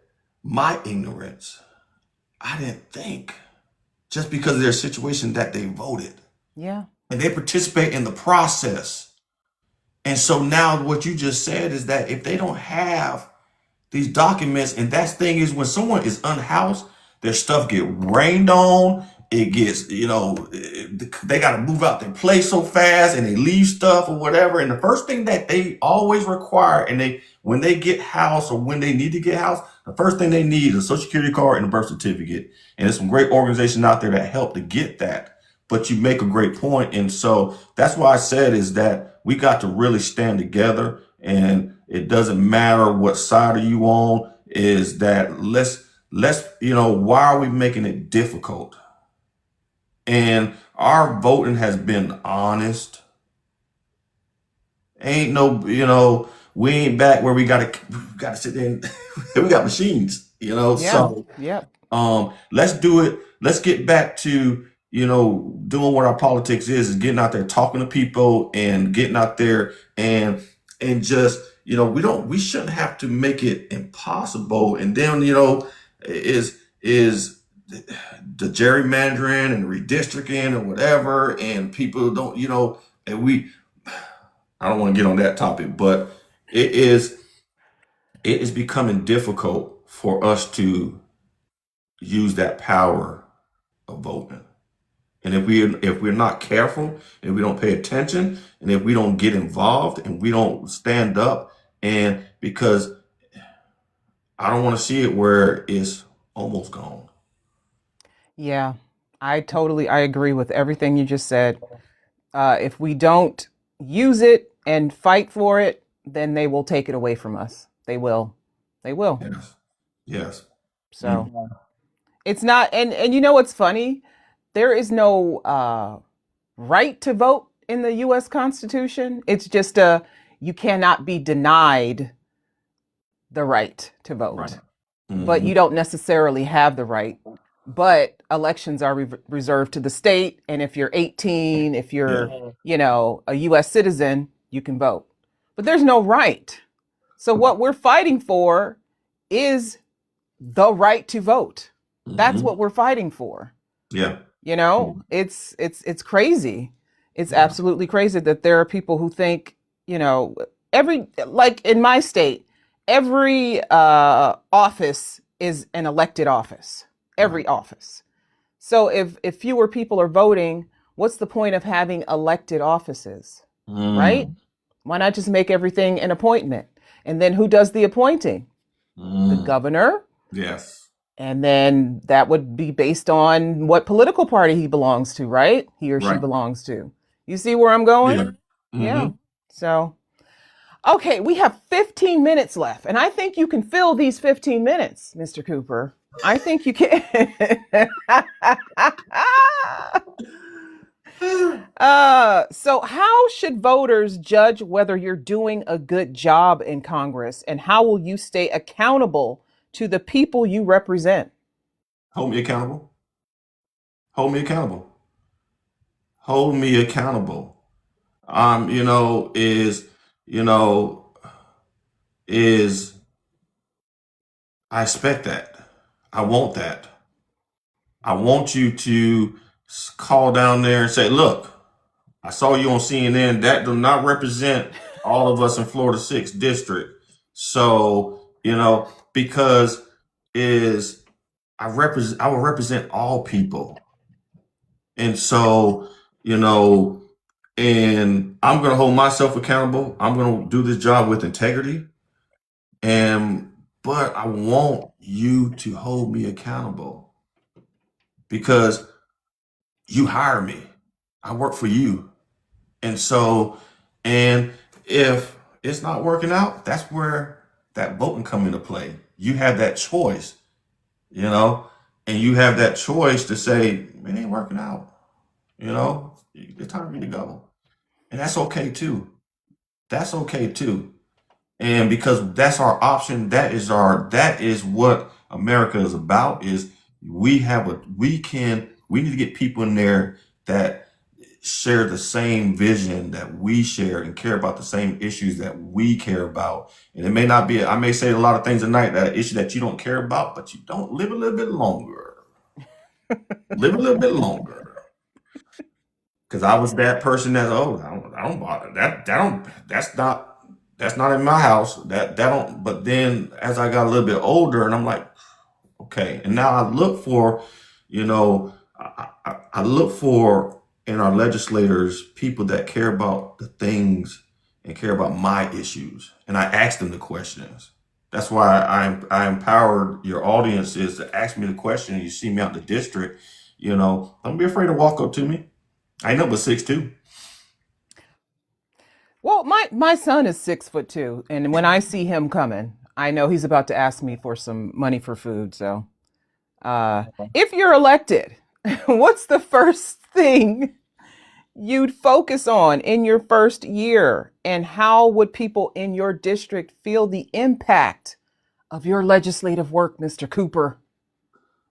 my ignorance. I didn't think just because of their situation that they voted Yeah. and they participate in the process. And so now what you just said is that if they don't have these documents, and that thing is when someone is unhoused, their stuff get rained on. It gets, they got to move out their place so fast and they leave stuff or whatever. And the first thing that they always require, when they get housed or when they need to get housed, the first thing they need is a social security card and a birth certificate. And there's some great organizations out there that help to get that. But you make a great point. And so that's why I said is that we got to really stand together, and it doesn't matter what side are you on, is that let's, why are we making it difficult? And our voting has been honest. Ain't no, we ain't back where we gotta sit there and we got machines, Yeah. so Yep. let's do it. Let's get back to, doing what our politics is getting out there, talking to people and getting out there and just, we shouldn't have to make it impossible. And then, is the gerrymandering and redistricting or whatever, and people don't, and I don't want to get on that topic, but it is becoming difficult for us to use that power of voting. And if we're not careful, and we don't pay attention, and if we don't get involved, and we don't stand up, and because I don't want to see it where it's almost gone. Yeah. I agree with everything you just said. If we don't use it and fight for it, then they will take it away from us. They will. They will. Yes. Yes. So it's not, and you know what's funny? There is no right to vote in the US Constitution. It's just you cannot be denied the right to vote. Right. But you don't necessarily have the right. But elections are reserved to the state, and if you're 18, if you're, a US citizen, you can vote. But there's no right. So what we're fighting for is the right to vote. That's what we're fighting for. Yeah. It's crazy. It's absolutely crazy that there are people who think, like in my state, every office is an elected office. Every office. So if fewer people are voting, what's the point of having elected offices? Right? Why not just make everything an appointment? And then who does the appointing? The governor. Yes. And then that would be based on what political party he belongs to, right? He or she Right. belongs to. You see where I'm going? Yeah. So, okay, we have 15 minutes left, and I think you can fill these 15 minutes, Mr. Cooper. I think you can. So how should voters judge whether you're doing a good job in Congress, and how will you stay accountable to the people you represent? Hold me accountable. Hold me accountable. Hold me accountable. You know, is I expect that. I want that. I want you to call down there and say, look, I saw you on CNN. That do not represent all of us in Florida 6th district. So, because I will represent all people. And so, and I'm going to hold myself accountable. I'm going to do this job with integrity. And but I want you to hold me accountable because you hire me. I work for you. And so, and if it's not working out, that's where that voting come into play. You have that choice, you know, and you have that choice to say, it ain't working out, you know, it's time for me to go. And that's okay too. That's okay too. And because that's our option, that is what America is about, is we need to get people in there that share the same vision that we share and care about the same issues that we care about. And it may not be, I may say a lot of things tonight, that issue that you don't care about, but you don't live a little bit longer. Live a little bit longer. Because I was that person that, oh, I don't bother that's not in my house. That don't. But then as I got a little bit older, and I'm like, okay. And now I look for, you know, I look for in our legislators people that care about the things and care about my issues, and I ask them the questions. That's why I empowered your audience is to ask me the question. And you see me out in the district, you know, don't be afraid to walk up to me. I ain't up but 6'2". Well, my son is 6'2", and when I see him coming, I know he's about to ask me for some money for food. So, uh, if you're elected, what's the first thing you'd focus on in your first year, and how would people in your district feel the impact of your legislative work, Mr. Cooper?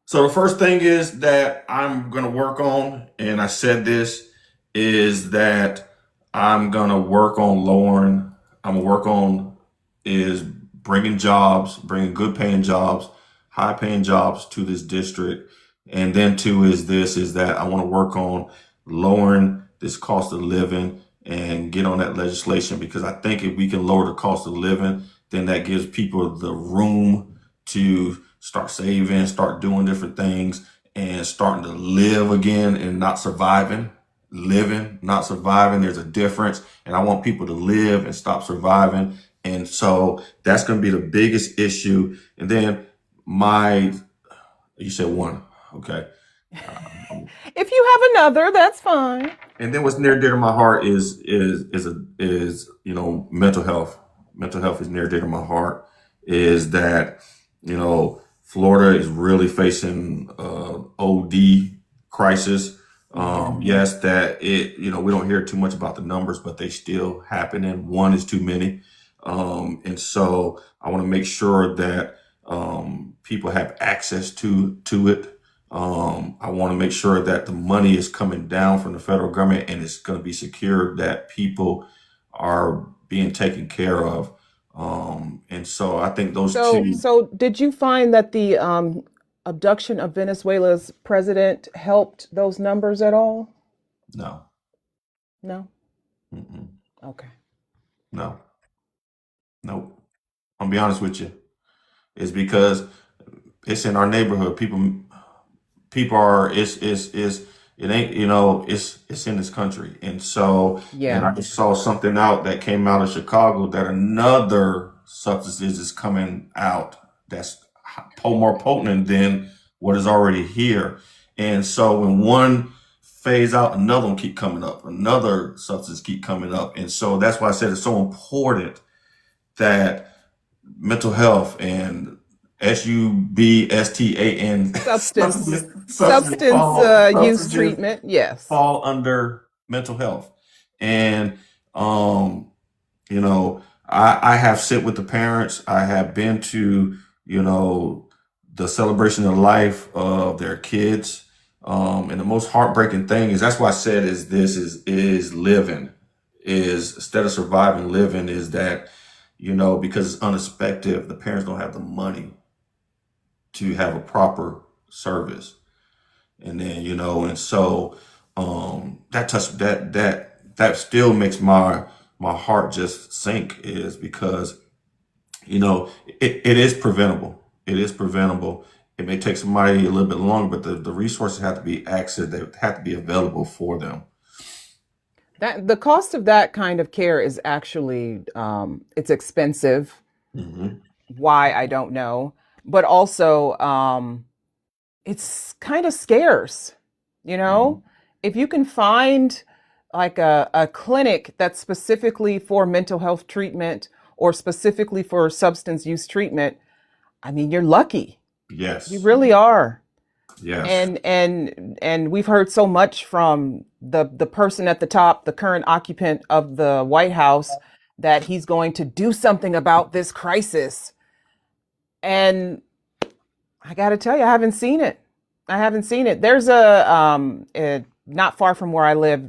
So the first thing is that I'm gonna work on, and I said this, is that I'm gonna work on lowering. I'm gonna work on is bringing jobs, bringing good paying jobs, high paying jobs to this district, and then two is this is that I want to work on lowering this cost of living and get on that legislation because I think if we can lower the cost of living, then that gives people the room to start saving, start doing different things, and starting to live again and not surviving. Living, not surviving. There's a difference. And I want people to live and stop surviving. And so that's going to be the biggest issue. And then you said one. Okay. If you have another, that's fine. And then what's near and dear to my heart is mental health. Mental health is near and dear to my heart. Is that Florida is really facing OD crisis. Yes, that we don't hear too much about the numbers, but they still happen, and one is too many. And so I want to make sure that people have access to it. I want to make sure that the money is coming down from the federal government and it's going to be secure that people are being taken care of. And so I think those So, two, so did you find that the abduction of Venezuela's president helped those numbers at all? no, No. mm-mm, Okay. no, no. I'll be honest with you. It's because it's in our neighborhood. People are it's it ain't it's in this country, and so and Yeah. I just saw something out that came out of Chicago that another substances is coming out that's more potent than what is already here, and so when one phase out, another one keep coming up, another substance keep coming up, and so that's why I said it's so important that mental health and SUBSTAN Substance use substances treatment. Yes. fall under mental health. And I have sit with the parents. I have been to, the celebration of life of their kids. And the most heartbreaking thing is that's why I said is living is instead of surviving, living is that, because it's unexpected, the parents don't have the money to have a proper service. And then, and so that touch that still makes my heart just sink is because, it is preventable. It is preventable. It may take somebody a little bit longer, but the resources have to be accessed, they have to be available for them. That the cost of that kind of care is actually it's expensive. Hmm. Why, I don't know. But also, it's kind of scarce, you know? If you can find like a clinic that's specifically for mental health treatment or specifically for substance use treatment, I mean, you're lucky. You Yes. really are. Yes. And we've heard so much from the person at the top, the current occupant of the White House, that he's going to do something about this crisis. And I got to tell you, I haven't seen it. I haven't seen it. There's not far from where I live,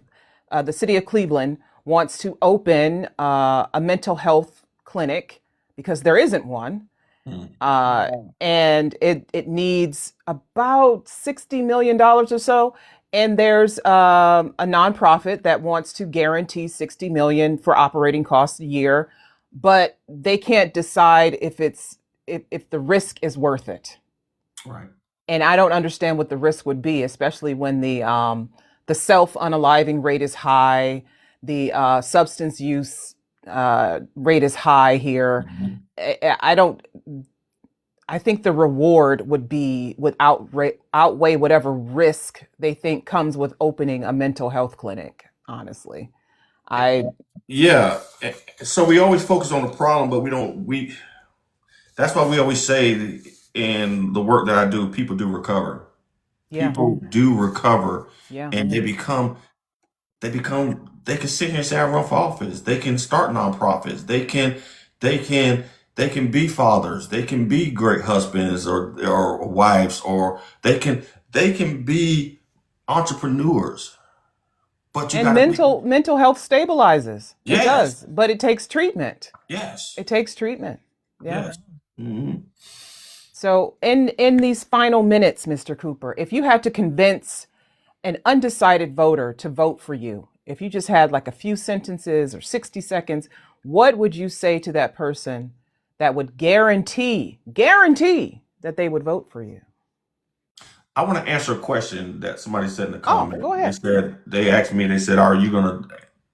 the city of Cleveland wants to open a mental health clinic because there isn't one. Mm. And it needs about $60 million or so. And there's a nonprofit that wants to guarantee 60 million for operating costs a year, but they can't decide if the risk is worth it. Right. And I don't understand what the risk would be, especially when the self unaliving rate is high, the substance use rate is high here. Mhm. I don't. I think the reward would outweigh whatever risk they think comes with opening a mental health clinic. Honestly, I Yeah. So we always focus on the problem, but we don't. That's why we always say in the work that I do, people do recover. yeah, People do recover, yeah. and they can sit here and say I run for office. They can start nonprofits. They can they can be fathers. They can be great husbands or wives, or they can be entrepreneurs. But you And gotta be mental health stabilizes. It yes, does, but it takes treatment. yes, It takes treatment. Yeah. yes. Hmm. So in these final minutes, Mr. Cooper, if you had to convince an undecided voter to vote for you, if you just had like a few sentences or 60 seconds, what would you say to that person that would guarantee that they would vote for you? I want to answer a question that somebody said in the Oh, go comment. ahead. They asked me, they said, "Are you going to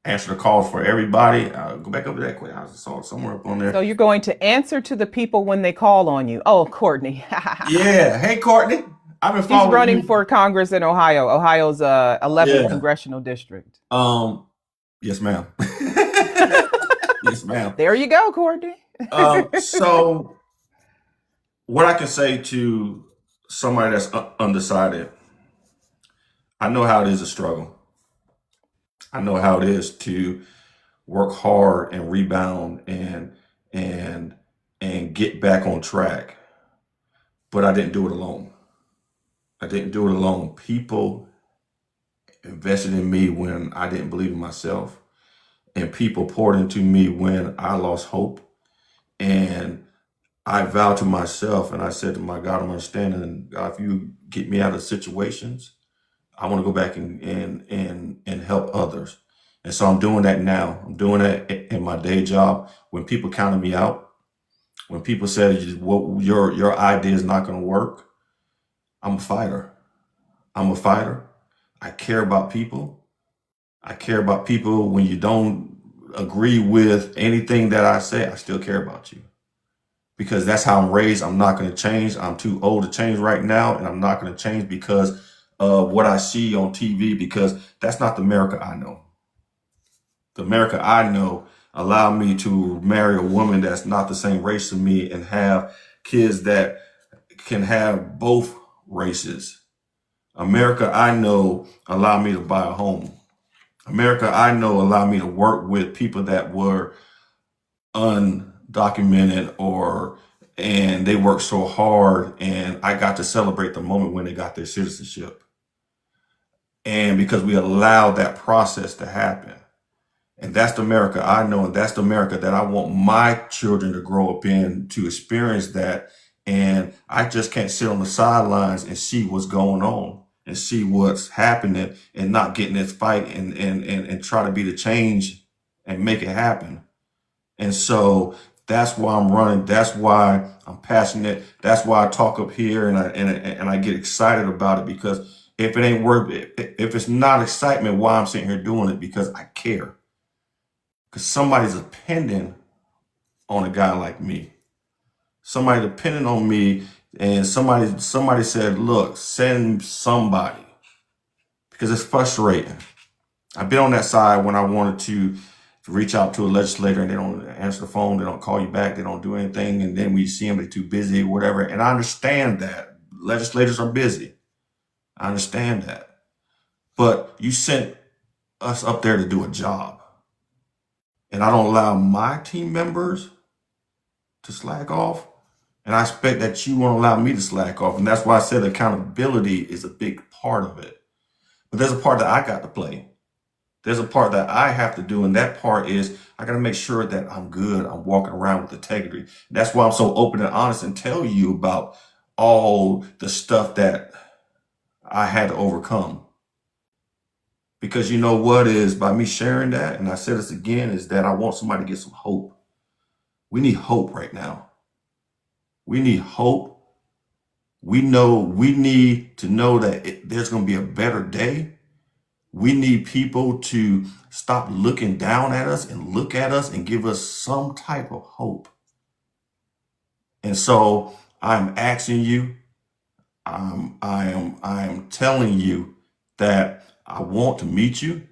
answer the calls for everybody?" Go back over that question. I saw it somewhere up on So there. you're going to answer to the people when they call on you. Oh, Courtney. Yeah. Hey, Courtney. I've been She's following running you. for Congress in Ohio, Ohio's 11th Yeah. congressional district. Um. Yes, ma'am. Yes, ma'am. There you go, Courtney. So what I can say to somebody that's undecided, I know how it is to struggle. I know how it is to work hard and rebound and and get back on track. But I didn't do it alone. I didn't do it alone. People invested in me when I didn't believe in myself, and people poured into me when I lost hope. And I vowed to myself, and I said to my God, I'm understanding, God, if you get me out of situations, I want to go back and help others. And so I'm doing that now. I'm doing that in my day job. When people counted me out, when people said, "Well, your idea is not going to work," I'm a fighter. I'm a fighter. I care about people. I care about people. When you don't agree with anything that I say, I still care about you because that's how I'm raised. I'm not going to change. I'm too old to change right now, and I'm not going to change because of what I see on TV, because that's not the America I know. The America I know allowed me to marry a woman that's not the same race as me and have kids that can have both races. America I know allowed me to buy a home. America I know allowed me to work with people that were undocumented, or and they worked so hard, and I got to celebrate the moment when they got their citizenship. And because we allowed that process to happen. And that's the America I know, and that's the America that I want my children to grow up in, to experience that. And I just can't sit on the sidelines and see what's going on and see what's happening and not get in this fight and try to be the change and make it happen. And so that's why I'm running. That's why I'm passionate. That's why I talk up here and I get excited about it, because if it ain't worth it, if it's not excitement, why I'm sitting here doing it, because I care. Because somebody's depending on a guy like me. somebody depending on me, and somebody said, look, send somebody, because it's frustrating. I've been on that side when I wanted to reach out to a legislator and they don't answer the phone, they don't call you back, they don't do anything, and then we see them, they're too busy, whatever. And I understand that legislators are busy. I understand that. But you sent us up there to do a job, and I don't allow my team members to slack off, and I expect that you won't allow me to slack off. And that's why I said accountability is a big part of it. But there's a part that I got to play. There's a part that I have to do, and that part is I got to make sure that I'm good. I'm walking around with integrity. That's why I'm so open and honest and tell you about all the stuff that I had to overcome. Because you know what is, by me sharing that, and I said this again, is that I want somebody to get some hope. We need hope right now. We need hope. We need to know that there's going to be a better day. We need people to stop looking down at us and look at us and give us some type of hope. And so I'm asking you, I am telling you that I want to meet you.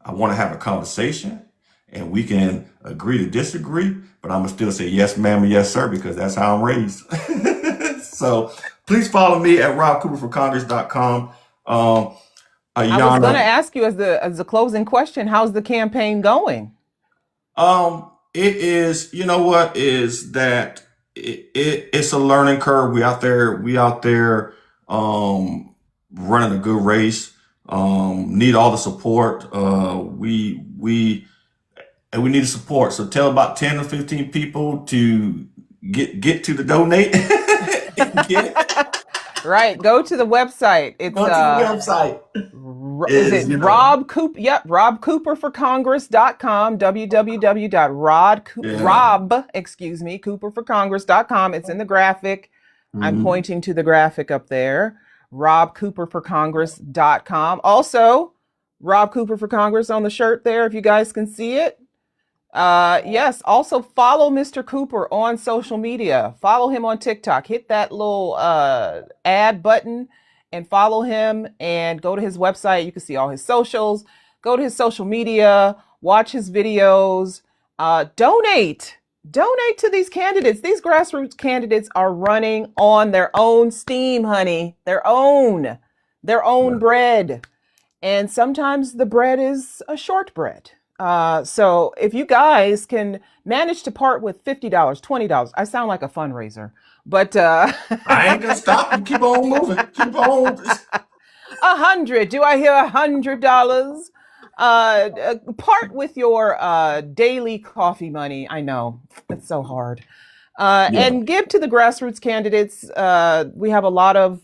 I want to have a conversation, and we can agree to disagree, but I'm gonna still say yes, ma'am, and yes, sir, because that's how I'm raised. So please follow me at robcooperforcongress.com. I was going to Ayana, ask you as the closing question, how's the campaign going? it is, you know what is that it's a learning curve. We out there, running a good race. Need all the support. And we need the support. So tell about 10 to 15 people to get to the donate. Right. Go to the website. It's Go to the website. is it Rob Cooper? Yep, robcooperforcongress.com, Yeah. cooperforcongress.com. It's in the graphic. I'm Mhm. pointing to the graphic up there. robcooperforcongress.com. Also, Rob Cooper for Congress on the shirt there, if you guys can see it. Yes. Also follow Mr. Cooper on social media. Follow him on TikTok. Hit that little add button and follow him, and go to his website. You can see all his socials. Go to his social media. Watch his videos. Donate. Donate to these candidates. These grassroots candidates are running on their own steam, honey. Their own bread. And sometimes the bread is a short bread. So if you guys can manage to part with $50, $20, I sound like a fundraiser, but I ain't gonna stop you. Keep on moving. Keep on. 100. Do I hear $100? Part with your daily coffee money. I know it's so hard. Yeah. And give to the grassroots candidates. We have a lot of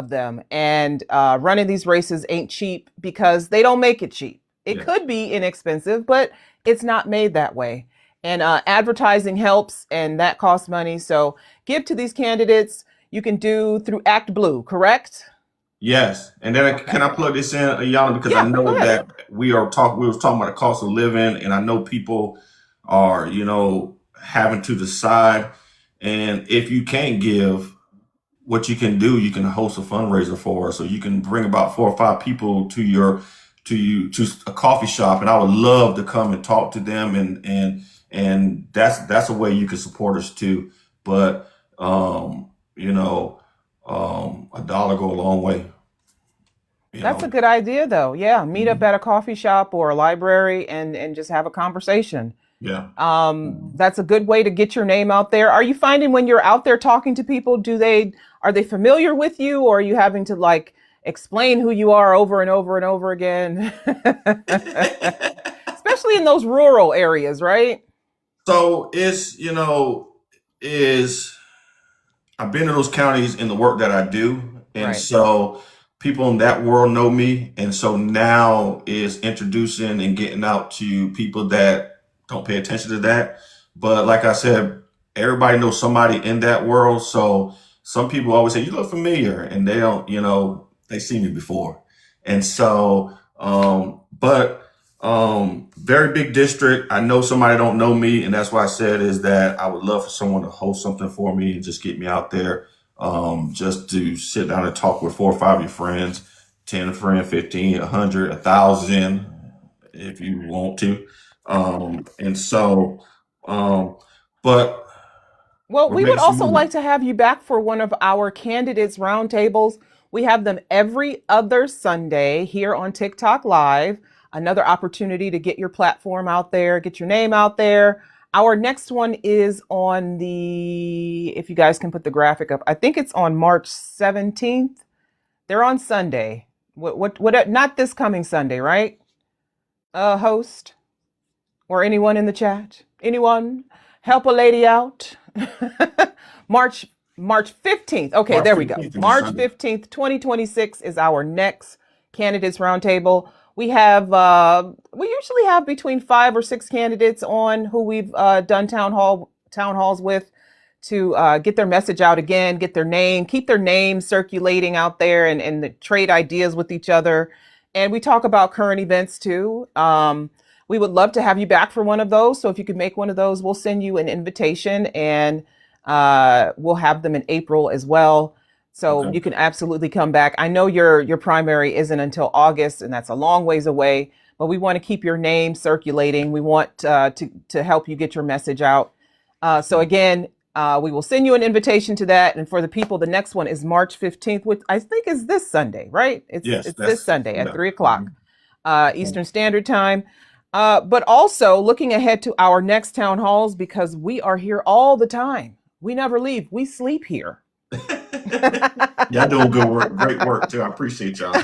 them, and running these races ain't cheap because they don't make it cheap. It Yeah. could be inexpensive, but it's not made that way. And advertising helps, and that costs money. So give to these candidates. You can do through Act Blue, correct? Yes. And then can I plug this in, Ayana, because I Yeah, go know ahead. that we was talking about the cost of living, and I know people are, having to decide. And if you can't give, what you can do, you can host a fundraiser for us. So you can bring about 4 or 5 people to a coffee shop, and I would love to come and talk to them, and that's a way you can support us too. But a dollar go a long way. That's a good idea, though. Yeah, meet up Mhm. at a coffee shop or a library and just have a conversation. Yeah. That's a good way to get your name out there. Are you finding when you're out there talking to people, are they familiar with you, or are you having to like explain who you are over and over and over again? Especially in those rural areas, right? So is I've been to those counties in the work that I do, and Right. so people in that world know me, and so now is introducing and getting out to people that don't pay attention to that. But like I said, everybody knows somebody in that world, so some people always say, "You look familiar," and they don't, they see me before. And so, but Very big district. I know somebody don't know me, and that's why I said is that I would love for someone to host something for me and just get me out there, just to sit down and talk with 4 or 5 of your friends, 10 a friend, 15, 100, 1,000, if you want to. And so, but Well, we're we would making some also like movement. to have you back for one of our candidates roundtables. We have them every other Sunday here on TikTok Live. Another opportunity to get your platform out there, get your name out there. Our next one is on if you guys can put the graphic up, I think it's on March 17th. They're on Sunday. Not this coming Sunday, right? Host or anyone in the chat? Anyone? Help a lady out. March March 15th. Okay, March there we go. 15th is a March Sunday. 15th, 2026 is our next candidates roundtable. We have we usually have between 5 or 6 candidates on who we've done town halls with to get their message out again, get their name, keep their name circulating out there, and trade ideas with each other. And we talk about current events too. We would love to have you back for one of those. So if you could make one of those, we'll send you an invitation, and we'll have them in April as well. So Okay. you can absolutely come back. I know your primary isn't until August, and that's a long ways away. But we want to keep your name circulating. We want to help you get your message out. So again, we will send you an invitation to that. And for the people, the next one is March 15th, which I think is this Sunday, right? Yes, It's this that's Sunday at yeah. 3 o'clock Mhm. Eastern Standard Time. But also looking ahead to our next town halls, because we are here all the time. We never leave. We sleep here. Y'all doing good work, great work too. I appreciate y'all.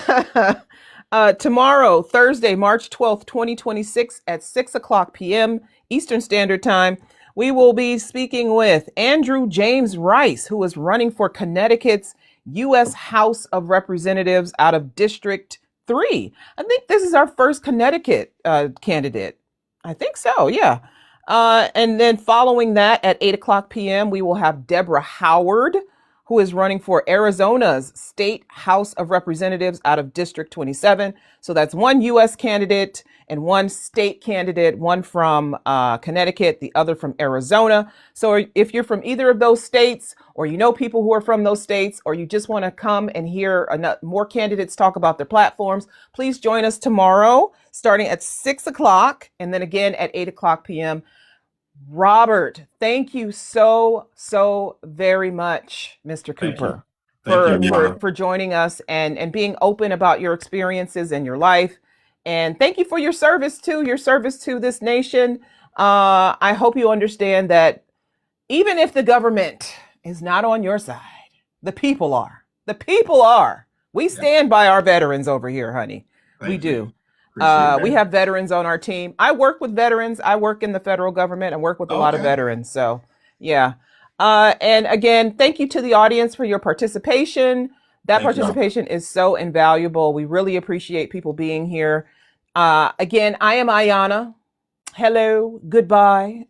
Tomorrow, Thursday, March 12th, 2026 at 6 o'clock p.m. Eastern Standard Time, we will be speaking with Andrew James Rice, who is running for Connecticut's U.S. House of Representatives out of District 3. I think this is our first Connecticut candidate. I think so, yeah. And then following that at 8 o'clock p.m., we will have Deborah Howard, who is running for Arizona's State House of Representatives out of District 27. So that's one U.S. candidate and one state candidate, one from Connecticut, the other from Arizona. So if you're from either of those states, or you know people who are from those states, or you just want to come and hear more candidates talk about their platforms, please join us tomorrow, starting at 6 o'clock, and then again at 8 o'clock p.m. Robert, thank you so very much, Mr. Thank you. Cooper, Thank you, for joining us and being open about your experiences and your life. And thank you for your service to this nation. I hope you understand that even if the government is not on your side, the people are. The people are. We stand by our veterans over here, honey. We do. We have veterans on our team. I work with veterans. I work in the federal government and work with a lot of veterans. So, yeah. And again, thank you to the audience for your participation. That participation is so invaluable. We really appreciate people being here. Again, I am Ayana. Hello, goodbye.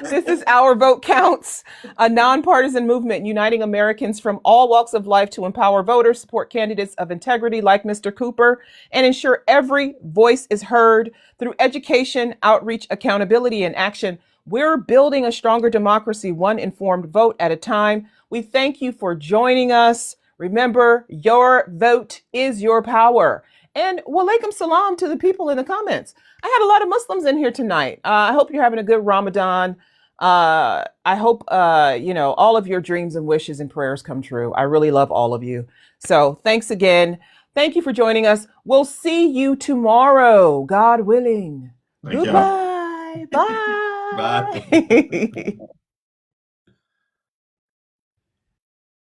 This is Our Vote Counts, a nonpartisan movement uniting Americans from all walks of life to empower voters, support candidates of integrity like Mr. Cooper, and ensure every voice is heard through education, outreach, accountability, and action. We're building a stronger democracy, one informed vote at a time. We thank you for joining us. Remember, your vote is your power. And walaikum salam to the people in the comments. I had a lot of Muslims in here tonight. I hope you're having a good Ramadan. I hope, all of your dreams and wishes and prayers come true. I really love all of you. So thanks again. Thank you for joining us. We'll see you tomorrow, God willing. Goodbye. Bye. Bye.